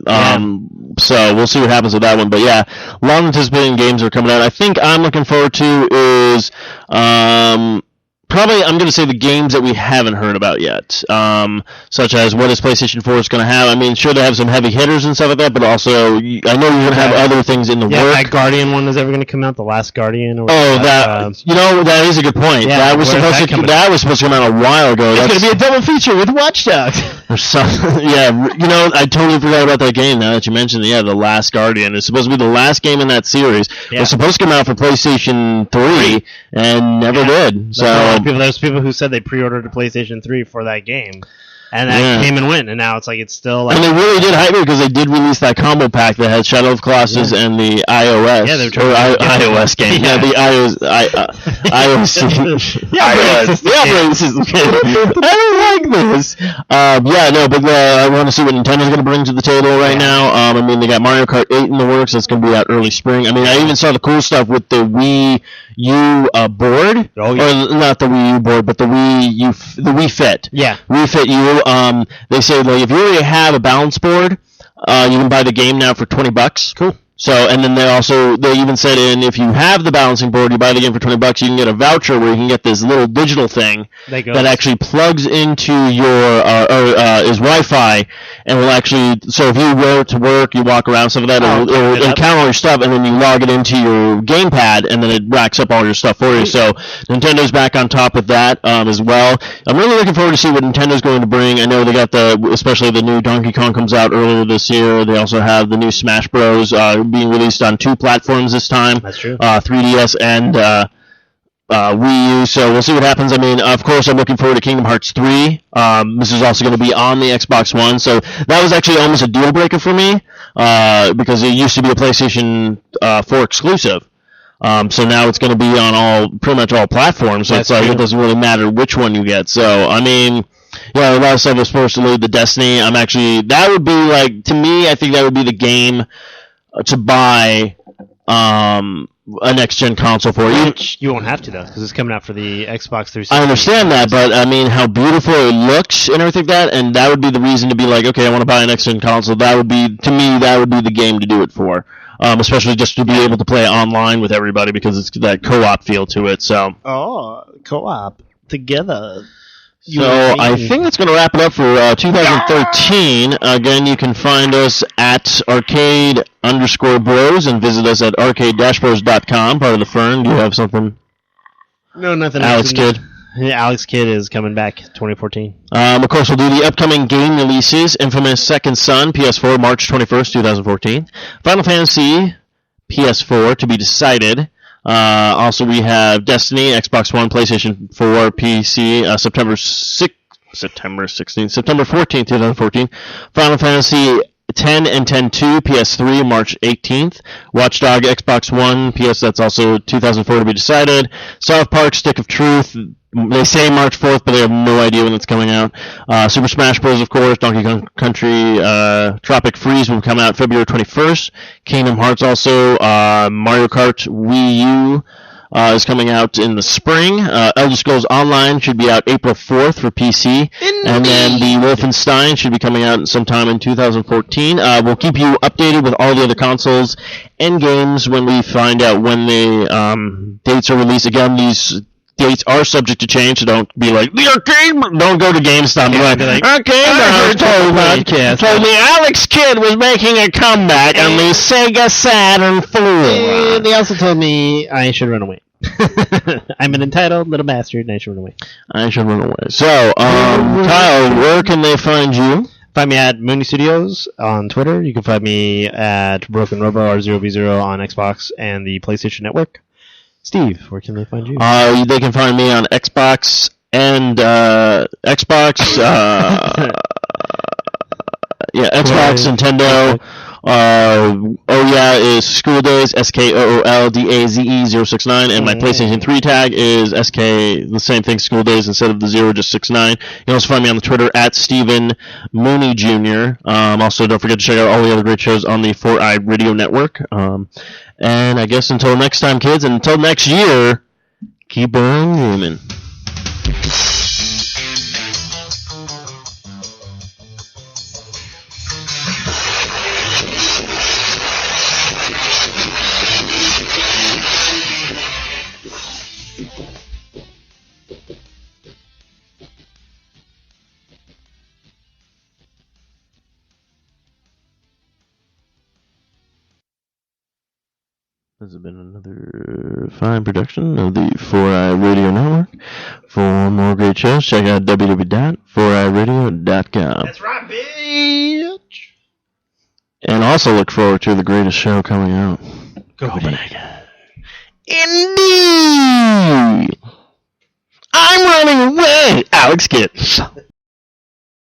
so we'll see what happens with that one. But yeah, long anticipated games are coming out. I think I'm looking forward to is probably I'm going to say the games that we haven't heard about yet, such as what is PlayStation 4 is going to have. I mean, sure, they have some heavy hitters and stuff like that, but also I know you're going to have other things in the work. Yeah, that Guardian one is ever going to come out, The Last Guardian. Or that is a good point. Yeah, that was supposed to come out a while ago. It's going to be a double feature with Watch Dogs. I totally forgot about that game now that you mentioned it. Yeah, The Last Guardian is supposed to be the last game in that series. Yeah. It was supposed to come out for PlayStation 3 and never did. So there's people who said they pre-ordered a PlayStation 3 for that game, and that came and went, and now it's still like... And they really did hype it because they did release that combo pack that had Shadow of Colossus and the iOS. Yeah, they were trying to iOS game. Yeah, the iOS... iOS. The operating system. I don't like this. But I want to see what Nintendo's going to bring to the table right now. I mean, they got Mario Kart 8 in the works. That's going to be out early spring. I mean, I even saw the cool stuff with the Wii U board. Oh, yeah. Or not the Wii U board, but the Wii Fit. Yeah. Wii Fit U. They say, like, if you already have a balance board, you can buy the game now for $20. Cool. So, and then they even said if you have the balancing board, you buy the game for $20, you can get a voucher where you can get this little digital thing that actually plugs into your, is Wi-Fi, and will actually, so if you wear it to work, you walk around, stuff like that, it'll count all your stuff, and then you log it into your gamepad, and then it racks up all your stuff for you. So, Nintendo's back on top of that, as well. I'm really looking forward to see what Nintendo's going to bring. I know they got especially the new Donkey Kong comes out earlier this year. They also have the new Smash Bros. Being released on 2 platforms this time. That's true. 3DS and Wii U. So we'll see what happens. I mean, of course, I'm looking forward to Kingdom Hearts 3. This is also going to be on the Xbox One. So that was actually almost a deal breaker for me because it used to be a PlayStation 4 exclusive. So now it's going to be on pretty much all platforms. So it's like it doesn't really matter which one you get. So I mean. Yeah, a lot of stuff is supposed to lead to Destiny. That would be like, to me, I think that would be the game to buy a next-gen console for you. You won't have to, though, because it's coming out for the Xbox 360. I understand that, but I mean, how beautiful it looks and everything like that, and that would be the reason to be like, okay, I want to buy a next-gen console. That would be, to me, that would be the game to do it for. Especially just to be able to play online with everybody because it's that co-op feel to it. So. Oh, co-op together. So I think that's going to wrap it up for 2013. Again, you can find us at arcade_bros and visit us at arcade-bros.com, part of the Fern. Do you have something? No, nothing. Alex Kidd. Yeah, Alex Kidd is coming back 2014. Of course, we'll do the upcoming game releases. Infamous Second Son, PS4, March 21st, 2014. Final Fantasy, PS4, to be decided. Also, we have Destiny, Xbox One, PlayStation 4, PC, September 14th, 2014. Final Fantasy 10 and 10-2, PS3, March 18th. Watch Dogs, Xbox One, PS, that's also 2004 to be decided. South Park, Stick of Truth, they say March 4th, but they have no idea when it's coming out. Super Smash Bros., of course. Donkey Kong Country, Tropic Freeze will come out February 21st. Kingdom Hearts also. Mario Kart Wii U is coming out in the spring. Elder Scrolls Online should be out April 4th for PC. And then the Wolfenstein should be coming out sometime in 2014. We'll keep you updated with all the other consoles and games when we find out when the dates are released. Again, these dates are subject to change, so don't be like, the arcade, don't go to GameStop and be like, arcade told me Alex Kidd was making a comeback on the Sega Saturn 4. They also told me I should run away. I'm an entitled little bastard and I should run away. So, Kyle, where can they find you? Find me at Mooney Studios on Twitter. You can find me at Broken Robo or 0v0 on Xbox and the PlayStation Network. Steve, where can they find you? They can find me on Xbox and Xbox, Xbox, Nintendo, Oh yeah is School Days, SKOOLDAZE069, and my PlayStation 3 tag is SK, the same thing, School Days instead of the 0, just 69. You can also find me on the Twitter at Stephen Mooney Jr. Also, don't forget to check out all the other great shows on the 4i Radio Network. And I guess until next time, kids, and until next year, keep on gaming. This has been another fine production of the 4i Radio Network. For more great shows, check out www.4iradio.com. That's right, bitch! And also look forward to the greatest show coming out. Copenhagen. Indeed! I'm running away! Alex Gibbs.